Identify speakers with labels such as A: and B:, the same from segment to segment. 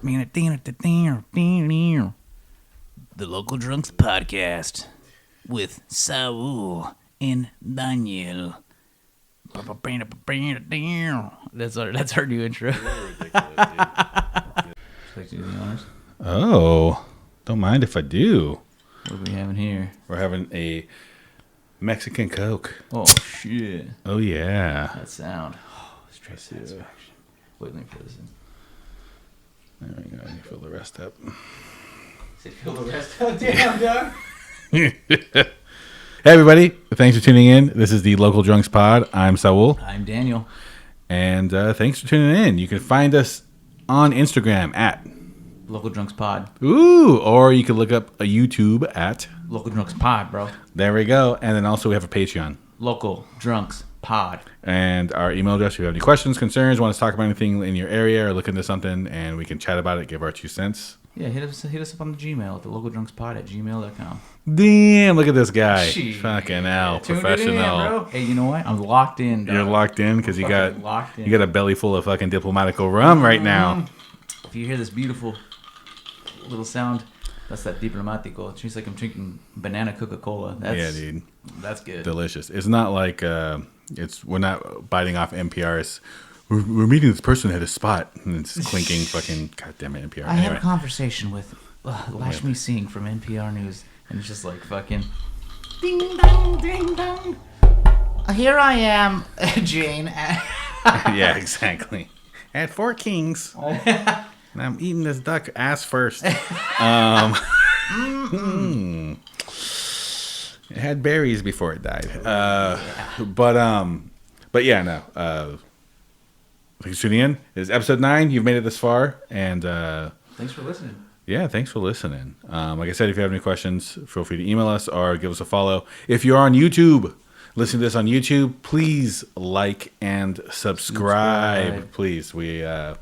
A: The Local Drunks Podcast with Saul and Daniel. That's our new intro.
B: Oh, don't mind if I do.
A: What are we having here?
B: We're having a Mexican Coke.
A: Oh, shit.
B: Oh, yeah.
A: That sound. Oh, straight satisfaction. Wait, let me fill this in.
B: There we go. You fill the rest up.
A: Say fill the rest up. Damn, dog.
B: Hey, everybody. Thanks for tuning in. This is the Local Drunks Pod. I'm Saul.
A: I'm Daniel.
B: And thanks for tuning in. You can find us on Instagram at
A: Local Drunks Pod.
B: Ooh, or you can look up a YouTube at
A: Local Drunks Pod, bro.
B: There we go. And then also we have a Patreon.
A: Local Drunks Pod.
B: And our email address, if you have any questions, concerns, want us to talk about anything in your area or look into something, and we can chat about it, give our 2 cents.
A: Yeah, hit us up on the Gmail at the localdrunkspod@gmail.com.
B: Damn, look at this guy.
A: Shit.
B: Fucking hell,
A: Tuned
B: professional.
A: it in, bro. Hey, you know what? I'm locked in, dog.
B: You're locked in because you got
A: locked in.
B: you got a belly full of fucking Diplomatico rum right now.
A: If you hear this beautiful little sound, that's that Diplomatico. It tastes like I'm drinking banana Coca-Cola.
B: Yeah, dude.
A: That's good.
B: Delicious. It's not like we're not biting off NPR's. We're meeting this person at a spot and it's clinking fucking goddamn it, NPR.
A: I had a conversation with Lashmi Singh from NPR News, and it's just like fucking ding dong, ding dong. Here I am, Jane.
B: Yeah, exactly. At Four Kings. And I'm eating this duck ass first. It had berries before it died. But yeah, no. Thanks for tuning in. This is episode 9. You've made it this far, and
A: Thanks for listening.
B: yeah, thanks for listening. Like I said, if you have any questions, feel free to email us or give us a follow. If you're on YouTube, listening to this on YouTube, please like and subscribe. Please, we helps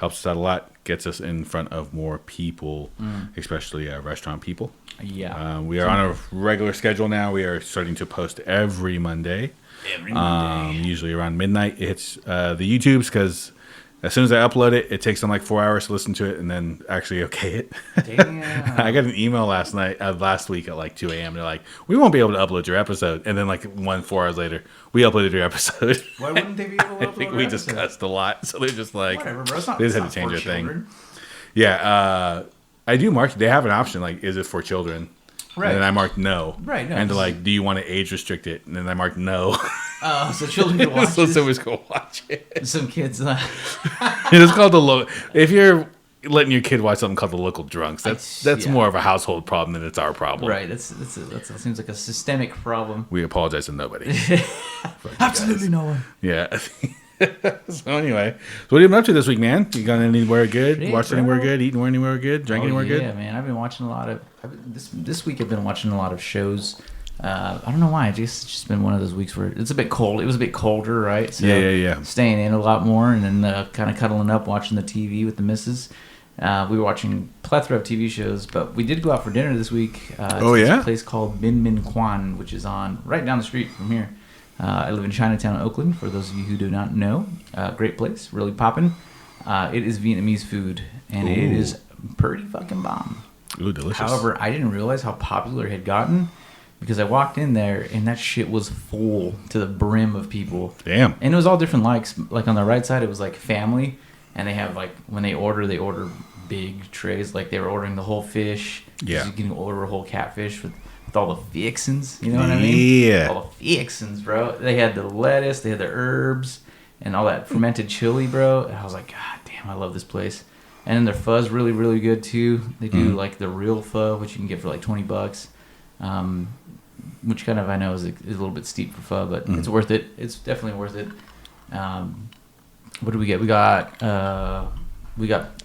B: us out a lot. Gets us in front of more people, especially restaurant people.
A: Yeah.
B: We are on a regular schedule now. We are starting to post every Monday. Usually around midnight. It's the YouTubes because as soon as I upload it, it takes them like 4 hours to listen to it and then actually okay it.
A: Damn.
B: I got an email last week at like 2 a.m. They're like, we won't be able to upload your episode. And then like 4 hours later, we uploaded your episode.
A: Why wouldn't they be able to upload
B: I think we discussed a lot. So they're just like,
A: whatever, bro. It's not,
B: they just had to change their thing. Yeah. I do mark, they have an option like, is it for children?
A: Right.
B: And then I marked no.
A: Right. No,
B: and they're like, do you want to age restrict it? And then I marked no.
A: So children can watch
B: So
A: this.
B: somebody's going to watch it.
A: Some kids.
B: It's called if you're letting your kid watch something called The Local Drunks, that's more of a household problem than it's our problem.
A: Right. That seems like a systemic problem.
B: We apologize to nobody.
A: Absolutely no one.
B: Yeah. So anyway, so what have you been up to this week, man? You gone anywhere good?
A: Shit,
B: Watched anywhere good? Eaten anywhere good? Drank anywhere good?
A: Yeah, man. I've been watching a lot of this week. I've been watching a lot of shows. I don't know why. It's just been one of those weeks where it's a bit cold. It was a bit colder, right? So
B: Yeah.
A: Staying in a lot more, and then kind of cuddling up, watching the TV with the missus. We were watching a plethora of TV shows, but we did go out for dinner this week. It's a place called Bin Min Kwan, which is on right down the street from here. I live in Chinatown, Oakland, for those of you who do not know. Great place, really poppin'. It is Vietnamese food, and it is pretty fucking bomb.
B: Ooh, delicious.
A: However, I didn't realize how popular it had gotten because I walked in there, and that shit was full to the brim of people. Damn. And it was all different likes. Like on the right side, it was like family, and they have like, when they order big trays. Like they were ordering the whole fish.
B: Yeah.
A: You can order a whole catfish with all the fixins, you know what I mean?
B: Yeah.
A: All the fixins, bro. They had the lettuce, they had the herbs, and all that fermented chili, bro. And I was like, God damn, I love this place. And then their pho's really, really good too. They do like the real pho, which you can get for like $20, which kind of I know is a little bit steep for pho, but it's worth it. It's definitely worth it. What did we get? We got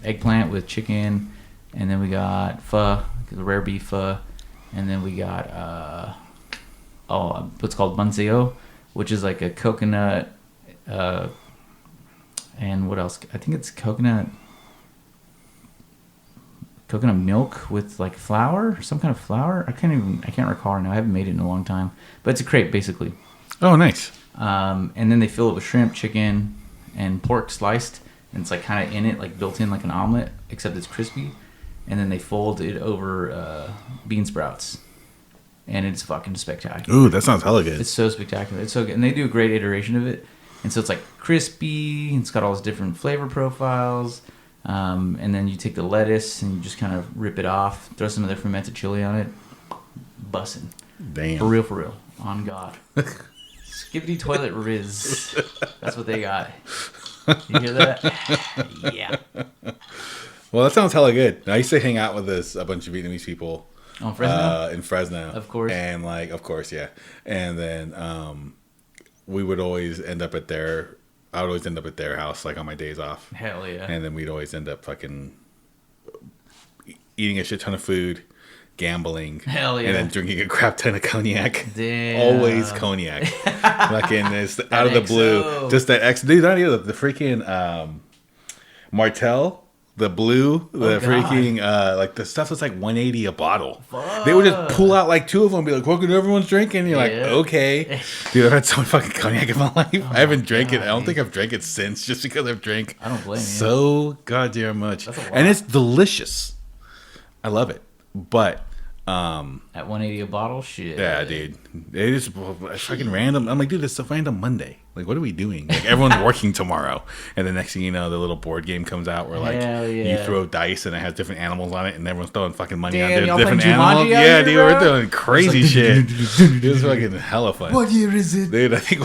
A: eggplant with chicken, and then we got pho, the rare beef pho. And then we got what's called banseo, which is like a coconut, and what else? I think it's coconut milk with like flour, some kind of flour. I can't recall right now. I haven't made it in a long time, but it's a crepe basically.
B: Oh, nice.
A: And then they fill it with shrimp, chicken, and pork sliced, and it's like kind of in it, like built in like an omelet, except it's crispy. And then they fold it over bean sprouts, and it's fucking spectacular.
B: Ooh, that sounds hella good.
A: It's so spectacular. It's so good, and they do a great iteration of it. And so it's like crispy. It's got all these different flavor profiles. And then you take the lettuce and you just kind of rip it off. Throw some of the fermented chili on it. Bussin'.
B: Damn.
A: For real. On God. Skibbity toilet Riz. That's what they got. You hear that? Yeah.
B: Well, that sounds hella good. I used to hang out with a bunch of Vietnamese people.
A: Oh, Fresno?
B: In Fresno.
A: Of course.
B: And of course, yeah. And then we would always end up at I would always end up at their house, like on my days off.
A: Hell yeah.
B: And then we'd always end up fucking eating a shit ton of food, gambling.
A: Hell yeah.
B: And then drinking a crap ton of cognac.
A: Damn.
B: Always cognac. Fucking this out of the blue. Just that dude, not even the freaking Martell. The blue, freaking, like the stuff that's like $180 a bottle.
A: Fuck.
B: They would just pull out like 2 of them and be like, "What? Everyone's drinking?" And you're like, "Okay." Dude, I've had so much fucking cognac in my life. I haven't drank it. I don't think I've drank it since, just because I've drank
A: I don't blame you.
B: so goddamn much. And it's delicious. I love it. But
A: at $180 a bottle, shit.
B: yeah, dude, it is fucking random. I'm like, dude, it's a random Monday. Like, what are we doing? Like, everyone's working tomorrow, and the next thing you know, the little board game comes out where like you throw dice and it has different animals on it, and everyone's throwing fucking money on different animals. Yeah, dude, we're doing crazy shit. It was fucking hella fun.
A: What year is it,
B: dude? I think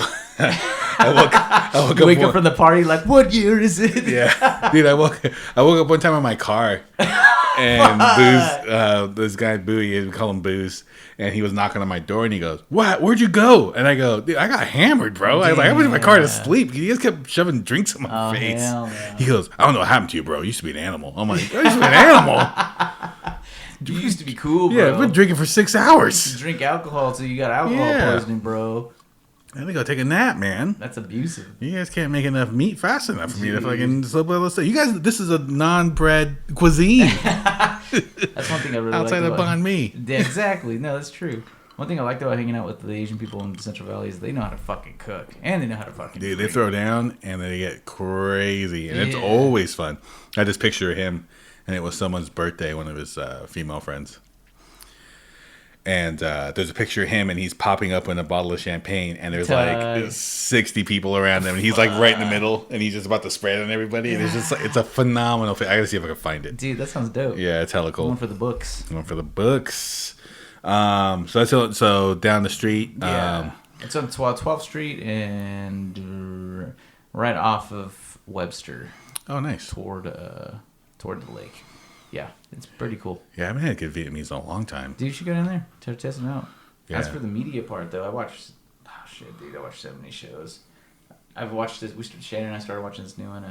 B: I woke up.
A: Wake up from the party like, what year is it?
B: Yeah, dude, I woke up one time in my car. And Booze, this guy Bowie, we call him Booze, and he was knocking on my door, and he goes, "What? Where'd you go?" And I go, "Dude, I got hammered, bro." I was like, "I was in my car to sleep." He just kept shoving drinks in my face.
A: Hell no.
B: He goes, "I don't know what happened to you, bro. You used to be an animal." I'm like, "I used to be an animal."
A: You used to be cool, bro.
B: Yeah, I've been drinking for 6 hours.
A: You drink alcohol till you got alcohol poisoning, bro.
B: I think I'll take a nap, man.
A: That's abusive.
B: You guys can't make enough meat fast enough for me to fucking slip well. You guys, this is a non-bread cuisine.
A: That's one thing I really
B: outside
A: like
B: of banh mi.
A: Yeah, exactly. No, that's true. One thing I liked about hanging out with the Asian people in the Central Valley is they know how to fucking cook, and they know how to fucking.
B: Dude, they throw down and they get crazy, and it's always fun. I had this picture of him, and it was someone's birthday, one of his female friends. And there's a picture of him, and he's popping up in a bottle of champagne, and there's like 60 people around him, and he's like right in the middle, and he's just about to spray it on everybody, and it's a phenomenal thing. I gotta see if I can find it.
A: Dude, that sounds dope.
B: Yeah, it's hella cool.
A: One for the books.
B: So down the street.
A: Yeah. It's on 12th Street and right off of Webster.
B: Oh, nice.
A: Toward the lake. Yeah, it's pretty cool.
B: Yeah, I haven't had good Vietnamese in a long time.
A: Dude, you should go down there. Test them out.
B: Yeah.
A: As for the media part, though, I watched so many shows. I've watched this. Shannon and I started watching this new one.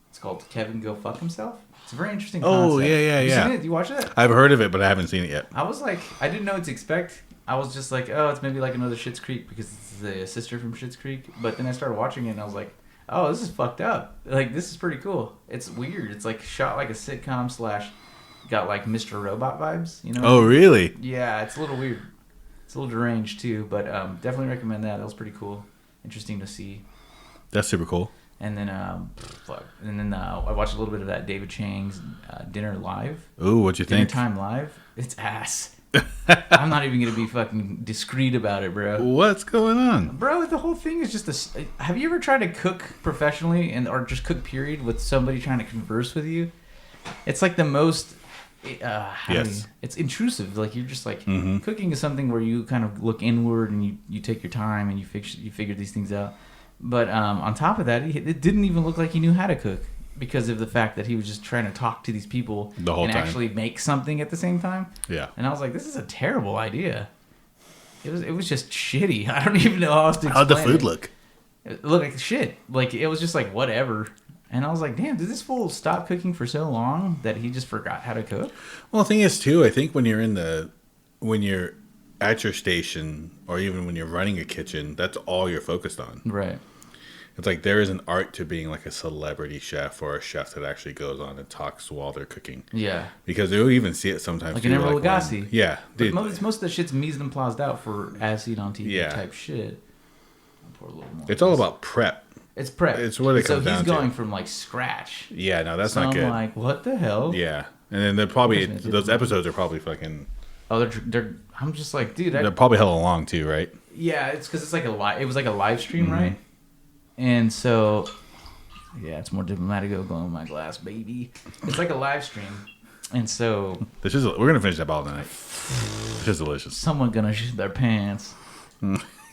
A: It's called Kevin Go Fuck Himself. It's a very interesting concept.
B: Oh, yeah.
A: You seen it? You watch it?
B: I've heard of it, but I haven't seen it yet.
A: I was like, I didn't know what to expect. I was just like, oh, it's maybe like another Schitt's Creek because it's the sister from Schitt's Creek. But then I started watching it, and I was like, oh, this is fucked up. Like, this is pretty cool. It's weird. It's like shot like a sitcom / got like Mr. Robot vibes, you know?
B: Oh, really?
A: Yeah, it's a little weird. It's a little deranged too, but definitely recommend that. That was pretty cool. Interesting to see.
B: That's super cool.
A: And then, I watched a little bit of that David Chang's Dinner Live.
B: Ooh, what'd you think?
A: Dinner Time Live. It's ass. I'm not even going to be fucking discreet about it, bro.
B: What's going on?
A: Bro, the whole thing is just have you ever tried to cook professionally or just cook period with somebody trying to converse with you? It's like the most...
B: yes.
A: It's intrusive. Like, you're just like... Cooking is something where you kind of look inward and you take your time and you figure these things out. But on top of that, it didn't even look like he knew how to cook because of the fact that he was just trying to talk to these people
B: the whole
A: and
B: time.
A: Actually make something at the same time.
B: Yeah.
A: And I was like, this is a terrible idea. It was just shitty. I don't even know how else to explain
B: How'd the food look?
A: It looked like shit. Like, it was just like whatever. And I was like, damn, did this fool stop cooking for so long that he just forgot how to cook?
B: Well, the thing is, too, I think when you're at your station or even when you're running a kitchen, that's all you're focused on.
A: Right.
B: It's like there is an art to being like a celebrity chef or a chef that actually goes on and talks while they're cooking.
A: Yeah.
B: Because you'll even see it sometimes.
A: Like an Emeril Lagasse.
B: Yeah. Dude.
A: Most of the shit's mise en place out for as seen on TV type shit. I'll pour a little more.
B: It's all about prep.
A: It's prep.
B: It's what it comes down to.
A: So he's going from like scratch.
B: Yeah, no, that's not good.
A: I'm like, what the hell?
B: Yeah, and then they're probably those episodes are probably fucking.
A: Oh, they're. I'm just like, dude.
B: They're probably hella long too, right?
A: Yeah, it's because it's like it was like a live stream, right? And so, yeah, it's more Diplomatico going with my glass, baby. It's like a live stream, and so
B: we're gonna finish that bottle tonight. It's just delicious.
A: Someone gonna shit their pants.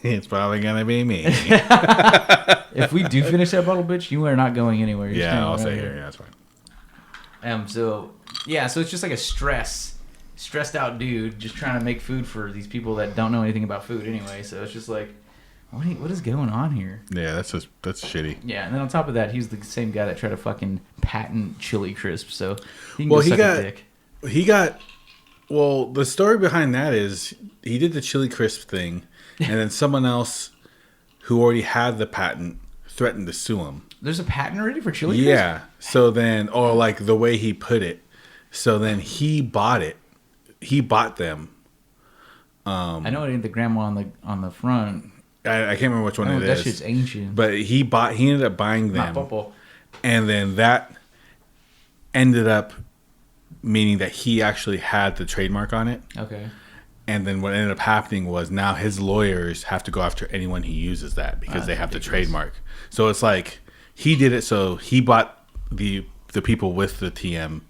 B: It's probably gonna be me.
A: If we do finish that bottle, bitch, you are not going anywhere. You're
B: I'll stay here. Yeah, that's fine.
A: So it's just like a stressed out dude just trying to make food for these people that don't know anything about food anyway. So it's just like, what is going on here?
B: Yeah, that's shitty.
A: Yeah, and then on top of that, he's the same guy that tried to fucking patent chili crisp. So he can suck a dick.
B: The story behind that is he did the chili crisp thing, and then someone else who already had the patent threatened to sue him.
A: There's a patent already for chili crisp?
B: Yeah. So then, or like the way he put it. So then he bought it. He bought them.
A: I know it ain't the grandma on the front.
B: I can't remember which one it is.
A: That shit's ancient.
B: But he ended up buying them.
A: Not Popo.
B: And then that ended up meaning that he actually had the trademark on it.
A: Okay.
B: And then what ended up happening was now his lawyers have to go after anyone who uses that because they have the trademark. So it's like he did it, so he bought the people with the TM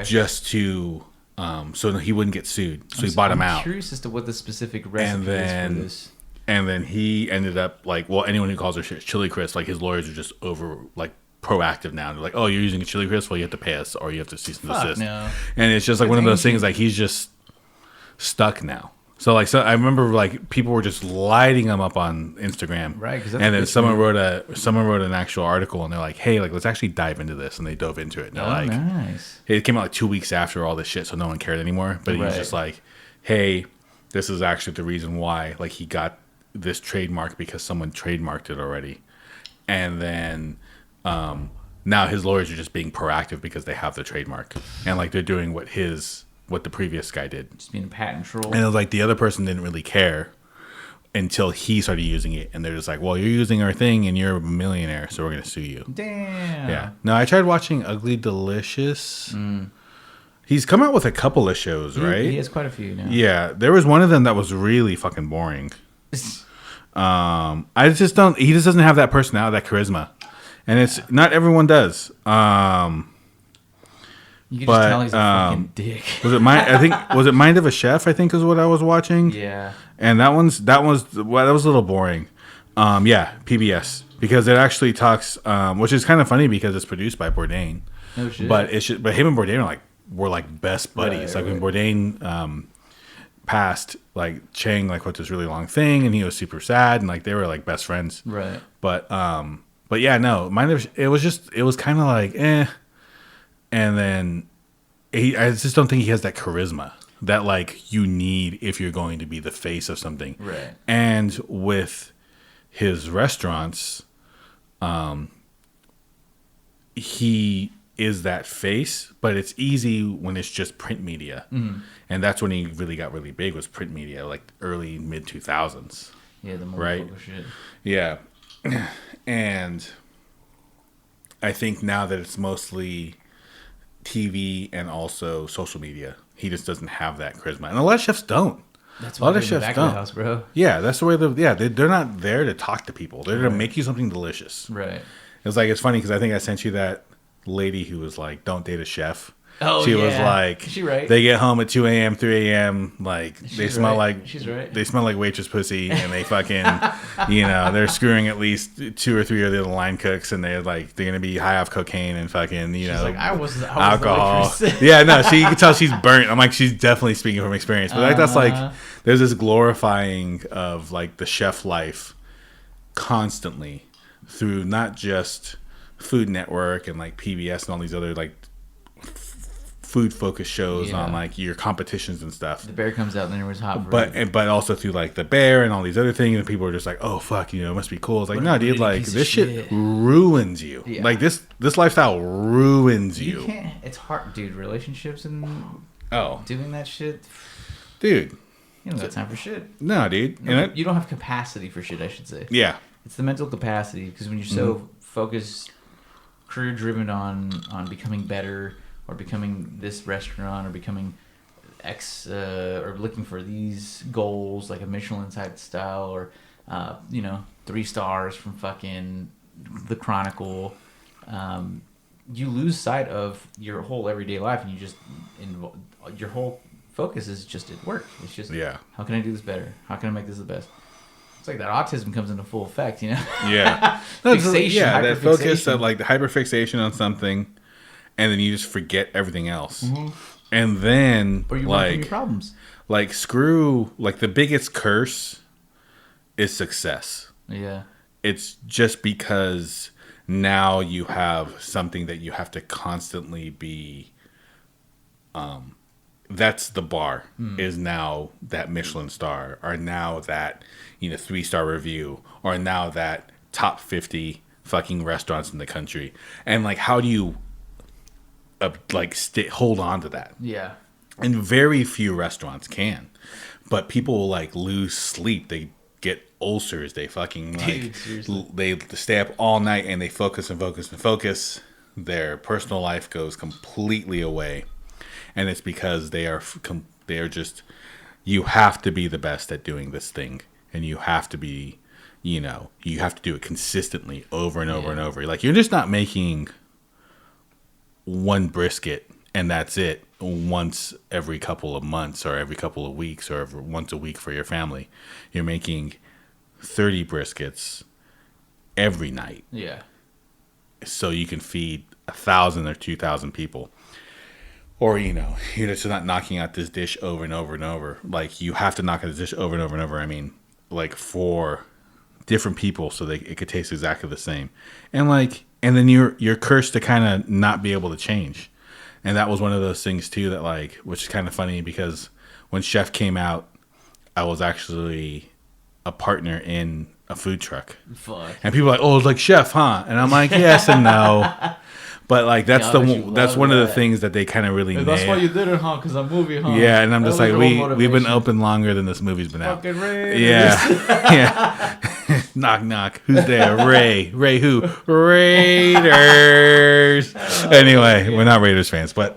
B: just to so he wouldn't get sued. So he bought them out. I'm
A: curious as to what the specific recipe is for this.
B: And then he ended up like, well, anyone who calls her chili crisp, like his lawyers are just proactive now. They're like, oh, you're using a chili crisp? Well, you have to pay us or you have to cease and desist.
A: No.
B: And it's just like one of those things like he's just stuck now. So I remember like people were just lighting him up on Instagram,
A: right?
B: And then someone wrote an actual article, and they're like, "Hey, like let's actually dive into this," and they dove into it. And they're like,
A: nice.
B: It came out like 2 weeks after all this shit, so no one cared anymore. But he was just like, "Hey, this is actually the reason why like he got this trademark because someone trademarked it already," and then now his lawyers are just being proactive because they have the trademark, and like they're doing what the previous guy did.
A: Just being a patent troll.
B: And it was like the other person didn't really care until he started using it. And they're just like, well, you're using our thing and you're a millionaire, so we're going to sue you.
A: Damn.
B: Yeah. No, I tried watching Ugly Delicious. He's come out with a couple of shows, right?
A: He has quite a few now.
B: Yeah. There was one of them that was really fucking boring. He just doesn't have that personality, that charisma. And it's not everyone does.
A: You can just tell he's a fucking dick.
B: Was it Mind of a Chef? I think is what I was watching.
A: Yeah.
B: And that was a little boring. PBS because it actually talks, which is kind of funny because it's produced by Bourdain.
A: No shit.
B: But him and Bourdain were like best buddies.
A: Right.
B: When Bourdain passed, like Chang like went this really long thing, and he was super sad, and like they were like best friends.
A: Right.
B: But yeah, no, it was kind of like eh. And then I just don't think he has that charisma that like you need if you're going to be the face of something.
A: Right.
B: And with his restaurants, he is that face, but it's easy when it's just print media. Mm-hmm. And that's when he really got really big was print media, like early mid 2000s.
A: Yeah, the
B: motherfucker
A: shit.
B: Yeah. And I think now that it's mostly TV and also social media, he just doesn't have that charisma, and a lot of chefs don't.
A: That's why they're in the back of the house, bro.
B: Yeah, that's the way. They're not there to talk to people. They're there to make you something delicious.
A: Right.
B: It's funny because I think I sent you that lady who was like, "Don't date a chef."
A: Oh,
B: she was like,
A: is she right?
B: They get home at 2 a.m., 3 a.m. Like
A: She's
B: they smell
A: right.
B: like
A: she's right.
B: They smell like waitress pussy, and they fucking, they're screwing at least 2 or 3 of the line cooks, and they're gonna be high off cocaine and fucking,
A: she's like, I was
B: alcohol. Yeah, no, you can tell she's burnt. I'm like, she's definitely speaking from experience, but that's like, there's this glorifying of like the chef life constantly through not just Food Network and like PBS and all these other like food focused shows on like your competitions and stuff.
A: The Bear comes out and then everyone's hot.
B: But also through like the Bear and all these other things, and people are just like, oh fuck, it must be cool. It's like, no, dude, like this shit ruins you. Yeah. Like this lifestyle ruins you.
A: You can't. It's hard, dude. Relationships and doing that shit,
B: dude.
A: You don't got time for shit.
B: No, dude.
A: No, you don't have capacity for shit, I should say.
B: Yeah.
A: it's the mental capacity, because when you're so focused, career driven on becoming better, or becoming this restaurant, or becoming X, or looking for these goals like a Michelin type style, or 3 stars from fucking the Chronicle, you lose sight of your whole everyday life, and you just your whole focus is just at work. It's just how can I do this better? How can I make this the best? It's like that autism comes into full effect,
B: Yeah.
A: Fixation,
B: that focus of like the hyperfixation on something, and then you just forget everything else. Mm-hmm. And then
A: or you run from your problems.
B: Like screw, like the biggest curse is success.
A: Yeah.
B: It's just because now you have something that you have to constantly be that's the bar, is now that Michelin star, or now that 3-star review, or now that top 50 fucking restaurants in the country. And like, how do you hold on to that?
A: Yeah.
B: And very few restaurants can, but people will like lose sleep. They get ulcers. They fucking they stay up all night, and they focus and focus and focus. Their personal life goes completely away. And it's because they are just, you have to be the best at doing this thing. And you have to be, you have to do it consistently over and over and over. Like, you're just not making one brisket and that's it once every couple of months, or every couple of weeks, or once a week for your family. You're making 30 briskets every night.
A: Yeah.
B: So you can feed 1,000 or 2,000 people. Or, you're just not knocking out this dish over and over and over. Like, you have to knock out this dish over and over and over. I mean, like, for different people, so it could taste exactly the same. And then you're cursed to kind of not be able to change. And that was one of those things too that, like, which is kind of funny, because when Chef came out, I was actually a partner in a food truck.
A: Fuck.
B: And people are like, oh, it's like Chef, huh? And I'm like, yes and no. But like, that's one of the things that they kind of really
A: that's why you did it, huh? Because I'm movie, huh?
B: Yeah, and I'm just like, we've been open longer than this movie's been out.
A: Fucking Raiders.
B: Yeah. Yeah. Knock, knock. Who's there? Ray. Ray who? Raiders. Anyway, we're not Raiders fans, but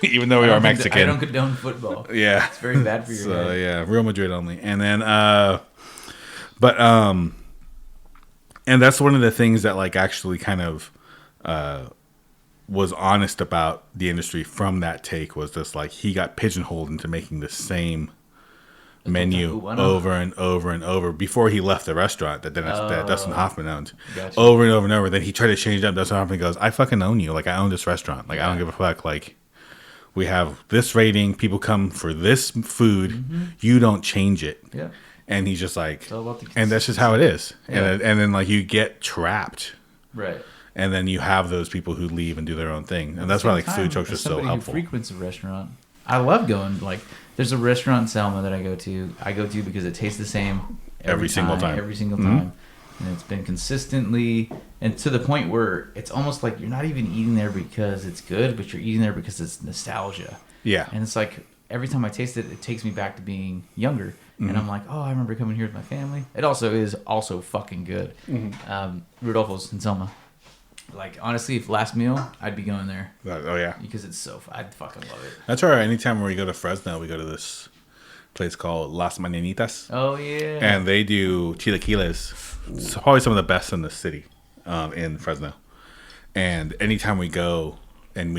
B: even though we are Mexican.
A: I don't condone football.
B: Yeah.
A: It's very bad for your head.
B: So, yeah, Real Madrid only. And then, and that's one of the things that, like, actually kind of was honest about the industry from that take, was just like, he got pigeonholed into making the same menu over and over and over before he left the restaurant that Dustin Hoffman owned. Gotcha. Over and over and over. Then he tried to change it up. Dustin Hoffman goes, I fucking own you. Like, I own this restaurant. Like, I don't give a fuck. Like, we have this rating. People come for this food. Mm-hmm. You don't change it.
A: Yeah.
B: And he's just like, and that's just how it is. Yeah. And then, like, you get trapped.
A: Right.
B: And then you have those people who leave and do their own thing. And that's why, like, food trucks are so helpful.
A: Who frequents a restaurant. I love going, like, there's a restaurant in Selma that I go to because it tastes the same every single time. And it's been consistently, and to the point where it's almost like you're not even eating there because it's good, but you're eating there because it's nostalgia.
B: Yeah.
A: And it's like, every time I taste it, it takes me back to being younger. Mm-hmm. And I'm like, oh, I remember coming here with my family. It also is fucking good. Mm-hmm. Rudolfo's in Selma. Like, honestly, if last meal, I'd be going there.
B: Oh, yeah.
A: Because it's I'd fucking love it.
B: That's right. Anytime we go to Fresno, we go to this place called Las Mañanitas.
A: Oh, yeah.
B: And they do chilaquiles. It's probably some of the best in the city, in Fresno. And anytime we go, and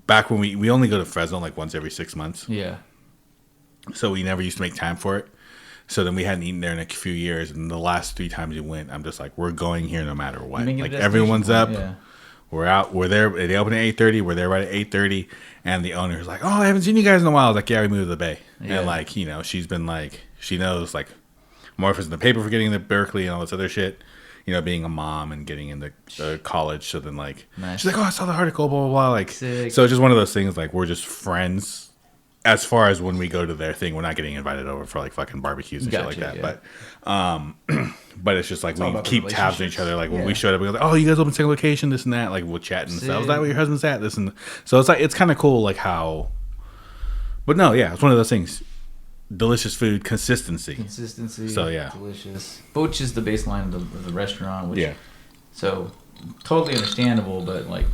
B: back when we only go to Fresno like once every 6 months.
A: Yeah.
B: So we never used to make time for it. So then we hadn't eaten there in a few years, and the last 3 times we went, I'm just like, we're going here no matter what. Like, everyone's up, we're out, we're there. They open at 8:30, we're there right at 8:30, and the owner's like, oh, I haven't seen you guys in a while. I was like, yeah, we moved to the Bay, and like, she's been like, she knows like Morpheus in the paper for getting into Berkeley and all this other shit, being a mom and getting into college. So then like, she's like, oh, I saw the article, blah blah blah. Like, sick. So it's just one of those things. Like, we're just friends. As far as when we go to their thing, we're not getting invited over for like fucking barbecues and shit like that. Yeah. But it's just like, we keep tabs on each other. Like, when we showed up, we go like, oh, you guys open second location, this and that. Like, we'll chat and stuff. Is that where your husband's at? This and so it's like, it's kind of cool, like how. But no, yeah, it's one of those things. delicious food consistency.
A: So yeah, delicious. Which is the baseline of the restaurant. Which, so totally understandable, but like,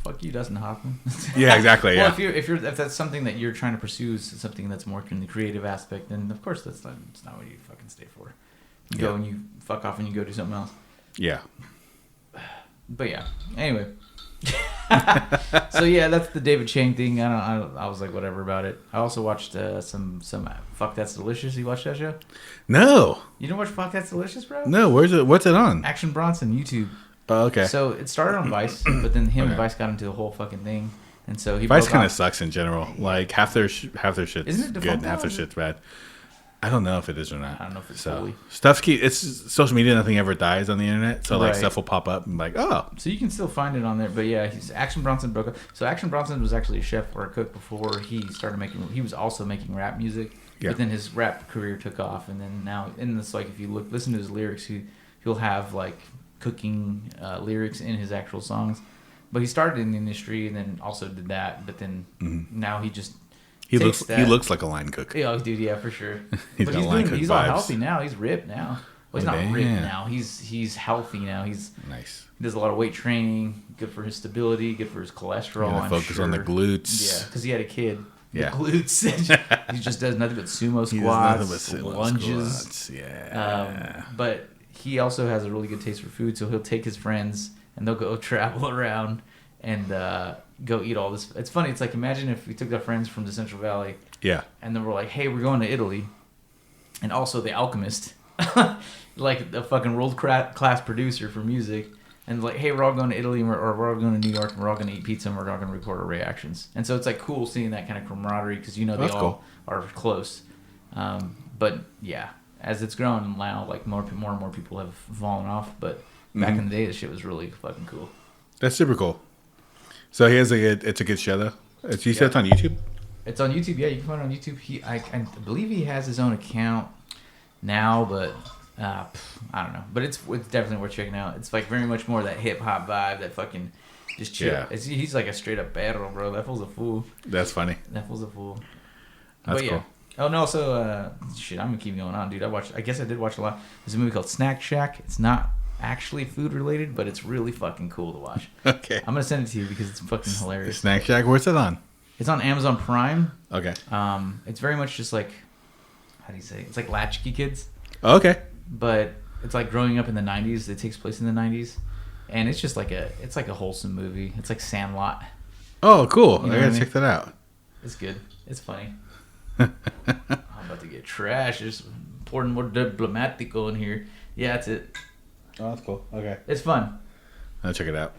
A: fuck you, Dustin Hoffman.
B: Yeah, exactly.
A: Well, if that's something that you're trying to pursue, something that's more in the creative aspect, then of course it's not what you fucking stay for. You go and you fuck off and you go do something else.
B: Yeah.
A: But yeah. Anyway. So yeah, that's the David Chang thing. I was like whatever about it. I also watched some Fuck That's Delicious. You watched that show?
B: No.
A: You didn't watch Fuck That's Delicious, bro?
B: No. What's it on?
A: Action Bronson YouTube.
B: Oh, okay.
A: So it started on Vice, but then him and Vice got into the whole fucking thing, and so he.
B: Vice kind of sucks in general. Like half their shit's
A: Isn't it
B: good, and half their shit's bad. I don't know if it is or not.
A: I don't know if it's
B: so it's social media. Nothing ever dies on the internet, so like stuff will pop up and like
A: So you can still find it on there, but yeah, Action Bronson broke up. So Action Bronson was actually a chef or a cook before he started making. He was also making rap music, but then his rap career took off, and then now in this like if you listen to his lyrics, he'll have like cooking lyrics in his actual songs. But he started in the industry and then also did that, but then now he just.
B: He looks like a line cook.
A: Yeah, dude, yeah, for sure.
B: He's
A: all healthy now. He's ripped now. Well, he's not ripped now. He's healthy now. He's
B: nice.
A: He does a lot of weight training. Good for his stability. Good for his cholesterol.
B: Focus on the glutes.
A: Yeah, because he had a kid.
B: Yeah,
A: the glutes. He just does nothing but sumo squats, lunges.
B: Yeah.
A: But he also has a really good taste for food, so he'll take his friends and they'll go travel around and go eat all this. It's funny. It's like imagine if we took our friends from the Central Valley.
B: Yeah.
A: And then we're like, hey, we're going to Italy, and also The Alchemist, like the fucking world class producer for music, and like, hey, we're all going to Italy, or we're all going to New York, and we're all going to eat pizza, and we're all going to record our reactions. And so it's like cool seeing that kind of camaraderie because they all are close. But yeah, as it's grown now, like more and more people have fallen off. But back in the day, this shit was really fucking cool.
B: That's super cool. So it's a good show though. You said it's on YouTube?
A: It's on YouTube, yeah. You can find it on YouTube. I believe he has his own account now, but I don't know. But it's definitely worth checking out. It's like very much more that hip hop vibe, that fucking just chill. Yeah. He's like a straight up battle, bro. That fool's a fool.
B: That's funny.
A: That fool's a fool.
B: That's cool.
A: Oh no, so shit, I'm gonna keep going on, dude. I guess I did watch a lot. There's a movie called Snack Shack. It's not actually food related, but it's really fucking cool to watch.
B: Okay.
A: I'm gonna send it to you because it's fucking hilarious.
B: Snack Shack, where's it on?
A: It's on Amazon Prime.
B: Okay.
A: It's very much just like, how do you say? It's like Latchkey Kids.
B: Okay.
A: But it's like growing up in the 90s. It takes place in the 90s, and it's just like it's like a wholesome movie. It's like Sandlot.
B: Oh, cool! I gotta check that out.
A: It's good. It's funny. I'm about to get trash. Just pouring more Diplomatico in here. Yeah, that's it.
B: Oh, that's cool. Okay.
A: It's fun.
B: I'll check it out.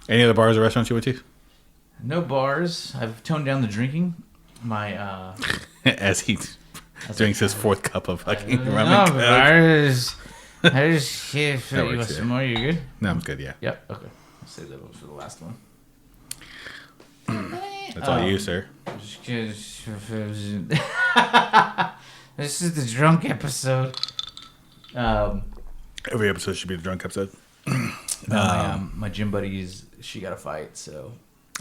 B: Any other bars or restaurants you went to?
A: No bars. I've toned down the drinking. My
B: as he drinks his fourth cup of fucking rum
A: and
B: coke.
A: I just can't feel you want some more. You good?
B: No, I'm good. Yeah.
A: Yep. Okay. I'll save that one for the last one.
B: That's all you, sir.
A: This is the drunk episode.
B: Every episode should be the drunk episode.
A: My gym buddy she got a fight, so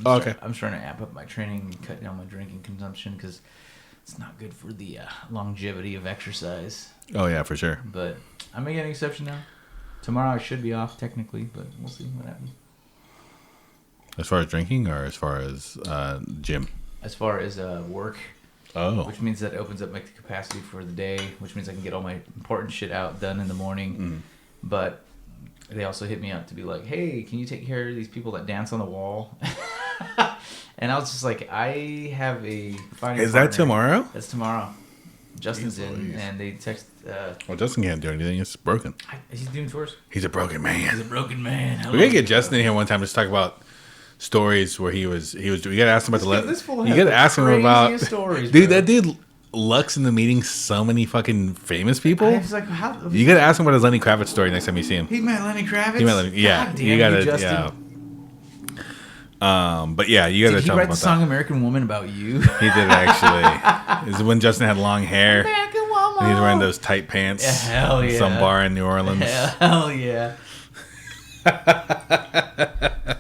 A: I'm trying to amp up my training and cut down my drinking consumption because it's not good for the longevity of exercise.
B: Oh yeah, for sure.
A: But I may get an exception now. Tomorrow I should be off technically, but we'll see what happens.
B: As far as drinking, or as far as gym?
A: As far as work.
B: Oh.
A: Which means that it opens up my capacity for the day, which means I can get all my important shit done in the morning. Mm. But they also hit me up to be like, hey, can you take care of these people that dance on the wall? And I was just like, I have a fighting
B: Is
A: partner.
B: that tomorrow?
A: That's tomorrow. Justin's in, and they text...
B: well, Justin can't do anything. It's broken.
A: He's doing tours?
B: He's a broken man.
A: He's a broken man.
B: We're going to get Justin in here one time to talk about stories where he was you got to ask him about you got to ask him about
A: stories,
B: dude. Bro. That dude lucks into meeting so many fucking famous people.
A: I was like, how,
B: you got to ask him about his Lenny Kravitz story next time you see him.
A: He met Lenny Kravitz.
B: Yeah,
A: God damn
B: you got to but yeah, you got to
A: tell him about that. Did he write the song "American Woman" about you?
B: He did actually. This is when Justin had long hair.
A: American Woman.
B: And he's wearing those tight pants.
A: Yeah, hell yeah.
B: Some bar in New Orleans.
A: Hell yeah.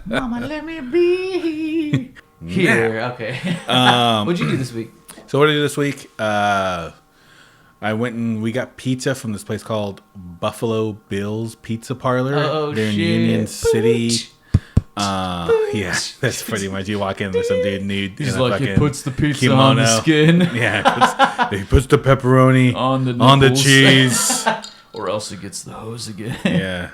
A: Mama, let me be here. Okay. What'd you do this week?
B: So what did I do this week? I went and we got pizza from this place called Buffalo Bill's Pizza Parlor.
A: Oh,
B: They're in
A: shit.
B: Union City. Yeah, that's pretty much. You walk in with some dude nude.
A: He's
B: in a
A: like, it
B: fucking
A: puts the pizza
B: kimono.
A: on the skin.
B: Yeah, he puts the pepperoni
A: on the
B: on the
A: nipples.
B: cheese.
A: Or else it gets the hose again.
B: Yeah.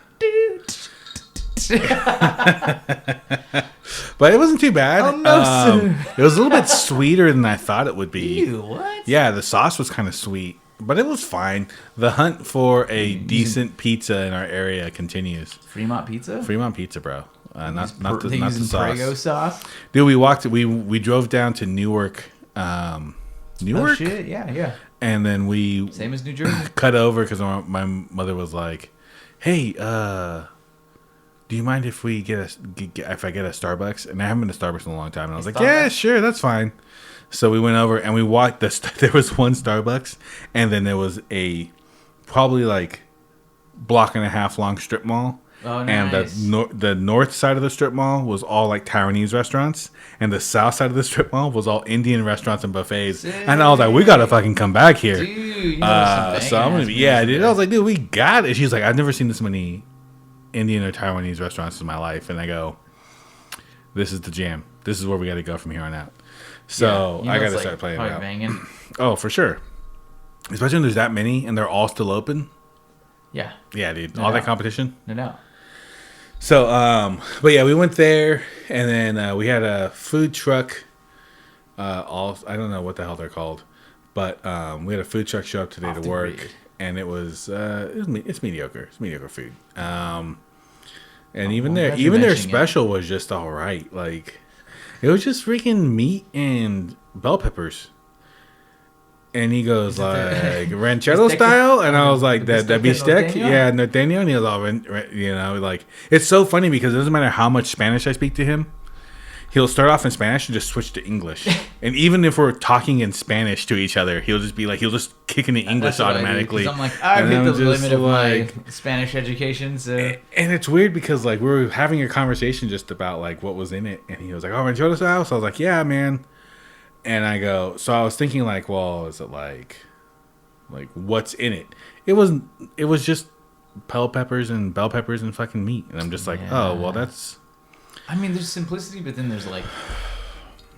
B: But it wasn't too bad.
A: Oh, no, sir.
B: It was a little bit sweeter than I thought it would be.
A: Ew, what?
B: Yeah, the sauce was kind of sweet, but it was fine. The hunt for a decent pizza in our area continues.
A: Fremont Pizza?
B: Fremont Pizza, bro. Not the
A: using
B: sauce.
A: Prego sauce?
B: Dude, we drove down to Newark. Newark?
A: Oh, shit. Yeah.
B: And then we
A: Same as New Jersey.
B: cut over because my mother was like, "Hey, do you mind if we if I get a Starbucks?" And I haven't been to Starbucks in a long time. And I was like, "Yeah, sure, that's fine." So we went over and we walked. There was one Starbucks, and then there was a probably like block and a half long strip mall.
A: Oh,
B: and
A: nice.
B: the north side of the strip mall was all like Taiwanese restaurants, and the south side of the strip mall was all Indian restaurants and buffets.
A: Sick.
B: And I was like, we gotta fucking come back here.
A: Dude, you know
B: So I'm gonna be, yeah, dude. I was like, dude, we got it. She's like, I've never seen this many Indian or Taiwanese restaurants in my life, and I go, this is the jam. This is where we got to go from here on out. So I got to start playing it out.
A: Banging.
B: Oh, for sure. Especially when there's that many and they're all still open.
A: Yeah.
B: Yeah, dude.
A: No
B: all
A: doubt.
B: that competition.
A: No doubt.
B: So, but yeah, we went there, and then we had a food truck. I don't know what the hell they're called, but we had a food truck show up today to work, and it's mediocre. It's mediocre food. And even their special was just all right. Like, it was just freaking meat and bell peppers. And he goes like ranchero style, and I was like that bistec, yeah, norteño. And he was all, like, it's so funny because it doesn't matter how much Spanish I speak to him, he'll start off in Spanish and just switch to English. And even if we're talking in Spanish to each other, he'll just kick into English automatically.
A: I'm like, I've hit the limit of my Spanish education. So.
B: And it's weird because like we were having a conversation just about like what was in it, and he was like, "Oh, ranchero style." So I was like, "Yeah, man." And I go, so I was thinking like, well, is it like what's in it? It was just bell peppers and fucking meat. And I'm just like, oh, well, that's.
A: I mean, there's simplicity, but then there's like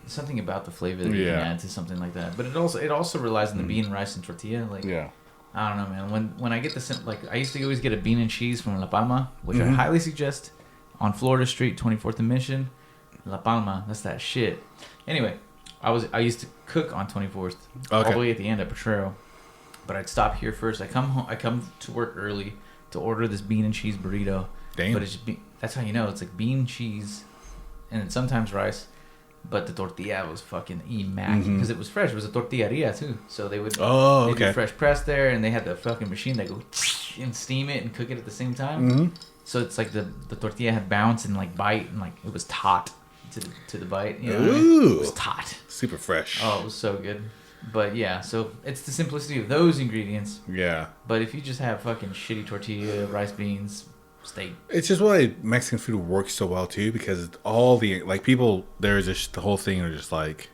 A: something about the flavor that you can add to something like that. But it also relies on the bean, rice, and tortilla. Like, I don't know, man. When I get I used to always get a bean and cheese from La Palma, which I highly suggest, on Florida Street, 24th and Mission. La Palma, that's that shit. Anyway. I used to cook on 24th, all the way at the end at Potrero, but I'd stop here first. I come to work early to order this bean and cheese burrito.
B: Damn.
A: But it's just that's how you know it's like bean, cheese, and then sometimes rice. But the tortilla was fucking immaculate because it was fresh. It was a tortilleria too, so they would do fresh press there, and they had the fucking machine that go and steam it and cook it at the same time. So it's like the tortilla had bounce and like bite, and like it was taut. To the bite, you know what I mean? It was taut.
B: Super fresh.
A: Oh, it was so good. But yeah, so it's the simplicity of those ingredients.
B: Yeah.
A: But if you just have fucking shitty tortilla, rice, beans, steak.
B: It's just why Mexican food works so well too, because all the like people there is just the whole thing are just like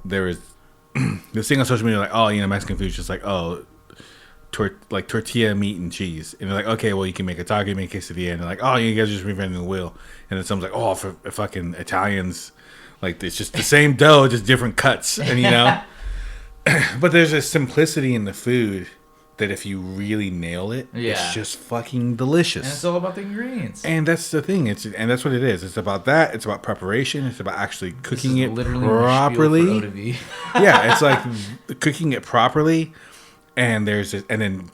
B: there is this thing on social media like, oh, Mexican food is just like, oh, tortilla, meat, and cheese. And they're like, okay, well, you can make a taco, you make a quesadilla. And they're like, oh, you guys are just reinventing the wheel. And then someone's like, oh, for fucking Italians, like, it's just the same dough, just different cuts. And, but there's a simplicity in the food that if you really nail it, it's just fucking delicious.
A: And it's all about the ingredients.
B: And that's the thing. And that's what it is. It's about that. It's about preparation. It's about actually cooking it properly. Yeah, it's like cooking it properly. And then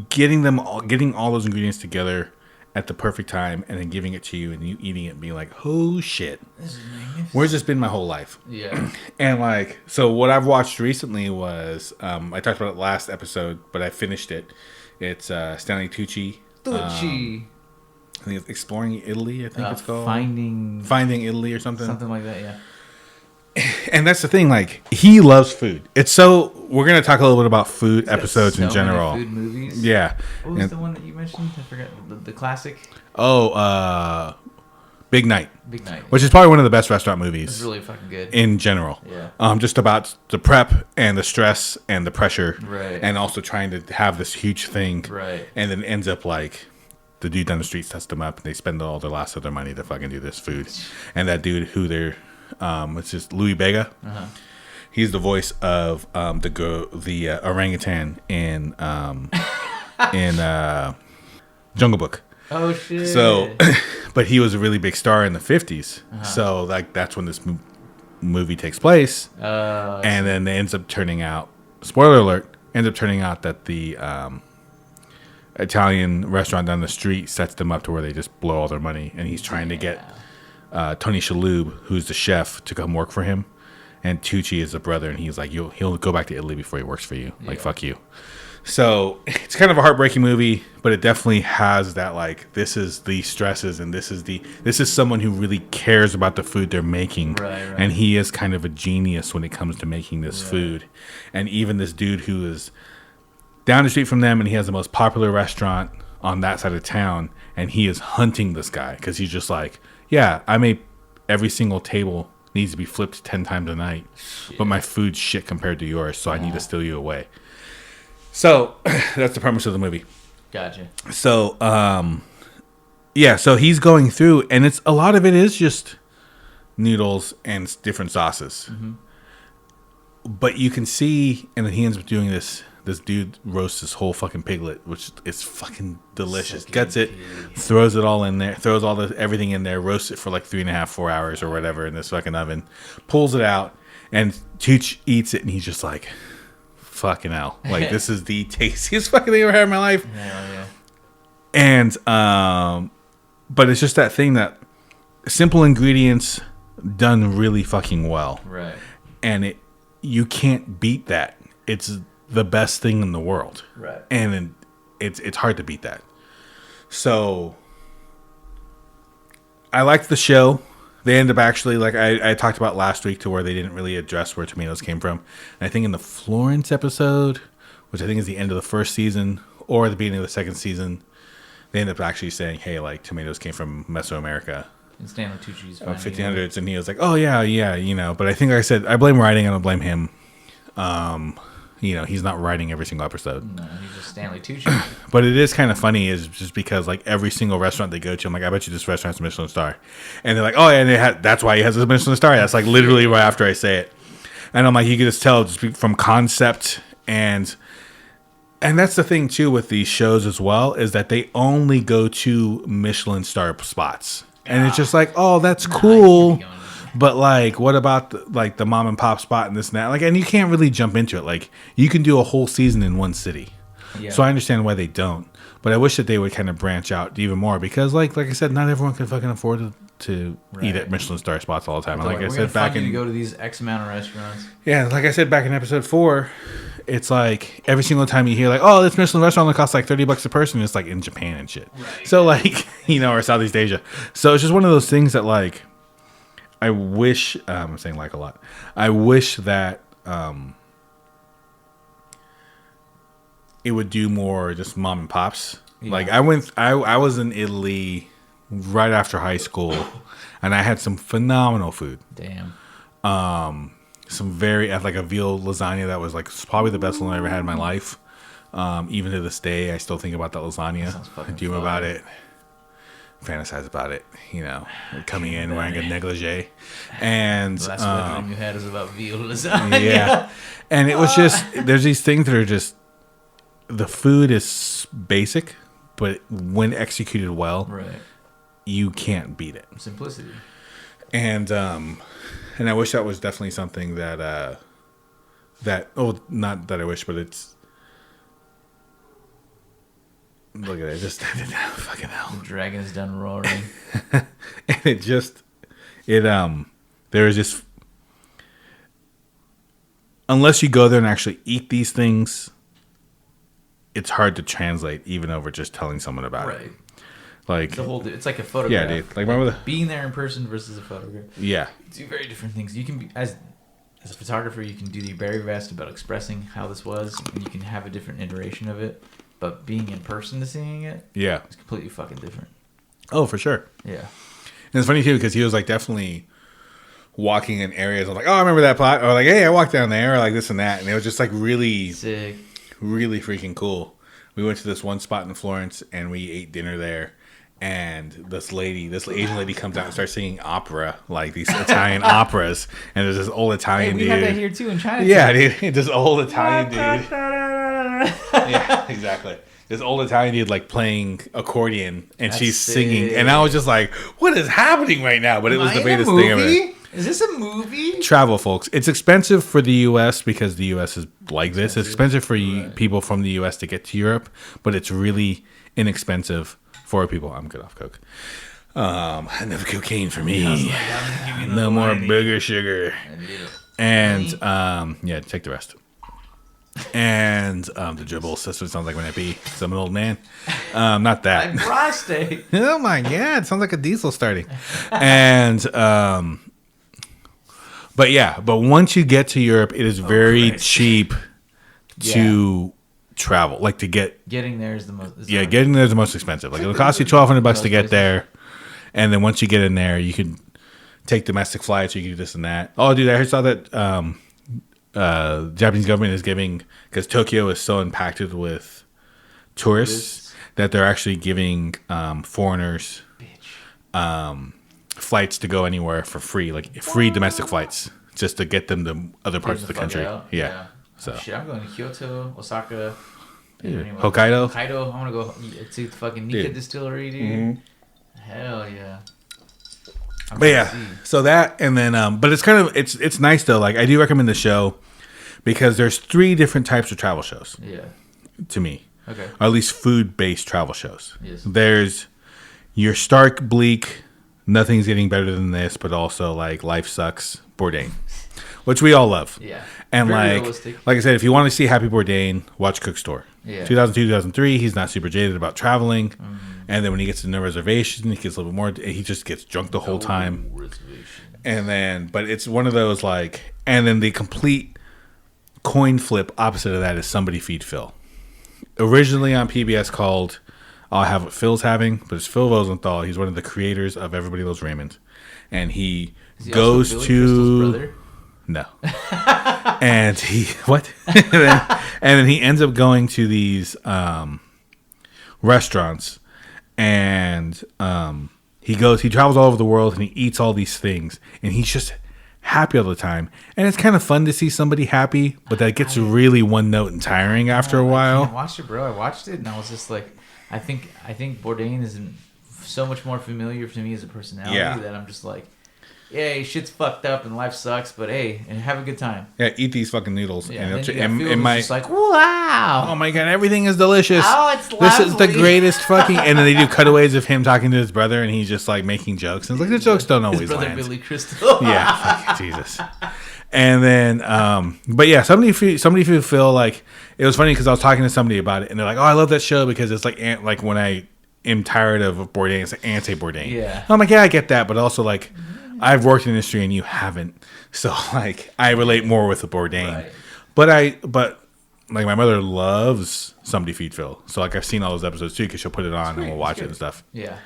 B: getting all those ingredients together at the perfect time, and then giving it to you, and you eating it, and being like, "Oh shit, this is magnificent. Where's this been my whole life?"
A: Yeah.
B: And like, so what I've watched recently was I talked about it last episode, but I finished it. It's Stanley Tucci. I think it's Exploring Italy. I think it's called Finding Italy or something.
A: Something like that. Yeah.
B: And that's the thing, like, he loves food. It's so we're gonna talk a little bit about food episodes in general.
A: Food movies.
B: Yeah.
A: What was the one that you mentioned? I forgot the classic.
B: Oh, Big Night.
A: Big Night.
B: Which is probably one of the best restaurant movies.
A: It's really fucking good.
B: In general.
A: Yeah.
B: Just about the prep and the stress and the pressure.
A: Right.
B: And also trying to have this huge thing.
A: Right.
B: And then ends up like the dude down the street sets them up and they spend all their last of their money to fucking do this food. And that dude who they're it's just Louis Vega. Uh-huh. He's the voice of the orangutan in Jungle Book.
A: Oh shit!
B: So, but he was a really big star in the 50s. Uh-huh. So, like, that's when this movie takes place. And then it ends up turning out. Spoiler alert! Ends up turning out that the Italian restaurant down the street sets them up to where they just blow all their money, and he's trying to get Tony Shalhoub, who's the chef, to come work for him. And Tucci is the brother, and he's like, he'll go back to Italy before he works for you. Like, fuck you. So it's kind of a heartbreaking movie, but it definitely has that, like, this is the stresses, and this is someone who really cares about the food they're making.
A: Right.
B: And he is kind of a genius when it comes to making this food. And even this dude who is down the street from them, and he has the most popular restaurant on that side of town, and he is hunting this guy because he's just like, yeah, I made every single table needs to be flipped 10 times a night, but my food's shit compared to yours, so I need to steal you away. So that's the premise of the movie.
A: Gotcha.
B: So so he's going through, and it's a lot of it is just noodles and different sauces. Mm-hmm. But you can see, and then he ends up doing this. This dude roasts this whole fucking piglet, which is fucking delicious. Gets it, throws it all in there, throws everything in there, roasts it for like 3.5, 4 hours or whatever in this fucking oven, pulls it out, and Tooch eats it, and he's just like, fucking hell. Like, this is the tastiest fucking thing I've ever had in my life.
A: Yeah.
B: And, but it's just that thing that simple ingredients done really fucking well.
A: Right.
B: And you can't beat that. It's the best thing in the world.
A: Right.
B: And it's hard to beat that. So I liked the show. They end up actually, like I talked about last week, to where they didn't really address where tomatoes came from. And I think in the Florence episode, which I think is the end of the first season or the beginning of the second season, they end up actually saying, hey, like, tomatoes came from Mesoamerica.
A: And Stanley Tucci's
B: 1500s, and he was like, oh, yeah, you know. But I think, like I said, I blame writing, I don't blame him. He's not writing every single episode.
A: No, he's just Stanley Tucci.
B: But it is kind of funny, is just because, like, every single restaurant they go to, I'm like, I bet you this restaurant's a Michelin star. And they're like, oh, yeah, and that's why he has a Michelin star. That's like literally right after I say it. And I'm like, you can just tell just from concept, and that's the thing too with these shows as well, is that they only go to Michelin star spots. And it's just like, oh, that's cool. But, like, what about the mom and pop spot and this and that? Like, and you can't really jump into it. Like, you can do a whole season in one city. Yeah. So I understand why they don't. But I wish that they would kind of branch out even more, because, like I said, not everyone can fucking afford to eat at Michelin star spots all the time. Like I said, back in,
A: you go to these X amount of restaurants.
B: Yeah, like I said back in episode 4, it's like every single time you hear, like, oh, this Michelin restaurant only costs like $30 a person, it's like in Japan and shit. Right. So, like, or Southeast Asia. So it's just one of those things that, like, I wish, I'm saying like a lot. I wish that it would do more just mom and pops. Yeah. Like, I was in Italy right after high school, and I had some phenomenal food.
A: Damn.
B: Some very, like a veal lasagna that was like probably the best one I ever had in my life. Even to this day, I still think about that lasagna. I dream about it. Fantasize about it, coming in wearing a negligee, and
A: the last one you had is about veal lasagna.
B: Yeah, and it was just, there's these things that are just, the food is basic, but when executed well,
A: right,
B: you can't beat it.
A: Simplicity.
B: And I wish that was definitely something that not that I wish, but it's. Look at it, just fucking hell.
A: The dragon's done roaring.
B: And there is just, unless you go there and actually eat these things, it's hard to translate even over just telling someone about it. Like,
A: it's like a photograph.
B: Yeah, dude. Like, remember
A: being there in person versus a photograph.
B: Yeah.
A: Two very different things. You can be, as a photographer, you can do your very best about expressing how this was, and you can have a different iteration of it. But being in person to seeing it,
B: yeah,
A: it's completely fucking different.
B: Oh, for sure.
A: Yeah.
B: And it's funny too because he was like definitely walking in areas. I'm like, oh, I remember that plot. Or like, hey, I walked down there, or like this and that, and it was just like really
A: sick,
B: really freaking cool. We went to this one spot in Florence, and we ate dinner there. And this Asian lady comes out and starts singing opera, like these Italian operas. And there's this old Italian dude.
A: We had that here too in China.
B: Yeah, dude, this old Italian dude. Yeah, exactly. This old Italian dude like playing accordion, and she's singing, and I was just like, "What is happening right now?" But it was the greatest thing ever.
A: Is this a movie?
B: Travel, folks. It's expensive for the U.S. because the U.S. is like this. It's expensive for people from the U.S. to get to Europe, but it's really inexpensive for people. I'm good off coke. Enough cocaine for me. No more booger sugar. And yeah, take the rest. And the dribbles. That's what it sounds like when I pee. Because I'm an old man. Not that.
A: My prostate.
B: Oh my god, it sounds like a diesel starting. And but once you get to Europe, it is very cheap to travel. Like to
A: getting there is the most.
B: Getting there is the most expensive. Like it'll cost you $1,200 to get there, and then once you get in there, you can take domestic flights. You can do this and that. Oh, dude, I saw that the Japanese government is giving, because Tokyo is so impacted with tourists that they're actually giving foreigners flights to go anywhere for free, like free domestic flights, just to get them to other parts of the country. Yeah. So
A: shit, I'm going to Kyoto, Osaka,
B: Hokkaido.
A: I want to go to the fucking Nika distillery, dude. Mm-hmm. Hell yeah.
B: But yeah, so that, and then but it's kind of it's nice though. Like I do recommend the show because there's 3 different types of travel shows.
A: Yeah.
B: To me.
A: Okay.
B: Or at least food-based travel shows.
A: Yes.
B: There's your stark, bleak, nothing's getting better than this, but also like life sucks Bourdain, which we all love.
A: Yeah.
B: And
A: very
B: like
A: realistic.
B: Like I said, if you want to see Happy Bourdain, watch Cook Store.
A: Yeah.
B: 2002, 2003. He's not super jaded about traveling, and then when he gets to no reservation, he gets a little bit more. He just gets drunk the whole time. And then, but it's one of those like, and then the complete coin flip opposite of that is Somebody Feed Phil. Originally on PBS called I'll Have What Phil's Having, but it's Phil Rosenthal. He's one of the creators of Everybody Loves Raymond, and he goes to brother? No, and he what? and then he ends up going to these restaurants, and he travels all over the world, and he eats all these things, and he's just happy all the time. And it's kind of fun to see somebody happy, but that gets really one note and tiring after a while.
A: I watched it, bro. I watched it, and I was just like, I think Bourdain is so much more familiar to me as a personality that I'm just like, yeah, shit's fucked up and life sucks, but hey, and have a good time.
B: Yeah, eat these fucking noodles.
A: Yeah,
B: and
A: just like, wow.
B: Oh my god, everything is delicious.
A: Oh, it's lovely.
B: This is the greatest fucking. And then they do cutaways of him talking to his brother, and he's just like making jokes. And it's like the jokes don't always
A: his brother
B: land.
A: Billy Crystal.
B: Yeah, fucking Jesus. And then, but yeah, somebody feel like it was funny because I was talking to somebody about it, and they're like, "Oh, I love that show because it's like when I am tired of Bourdain, it's like anti-Bourdain."
A: Yeah.
B: I'm like, yeah, I get that, but also like, I've worked in the industry and you haven't, so like, I relate more with the Bourdain. Right. But like, my mother loves Somebody Feed Phil, so like, I've seen all those episodes too because she'll put it on and we'll watch it and stuff.
A: Yeah.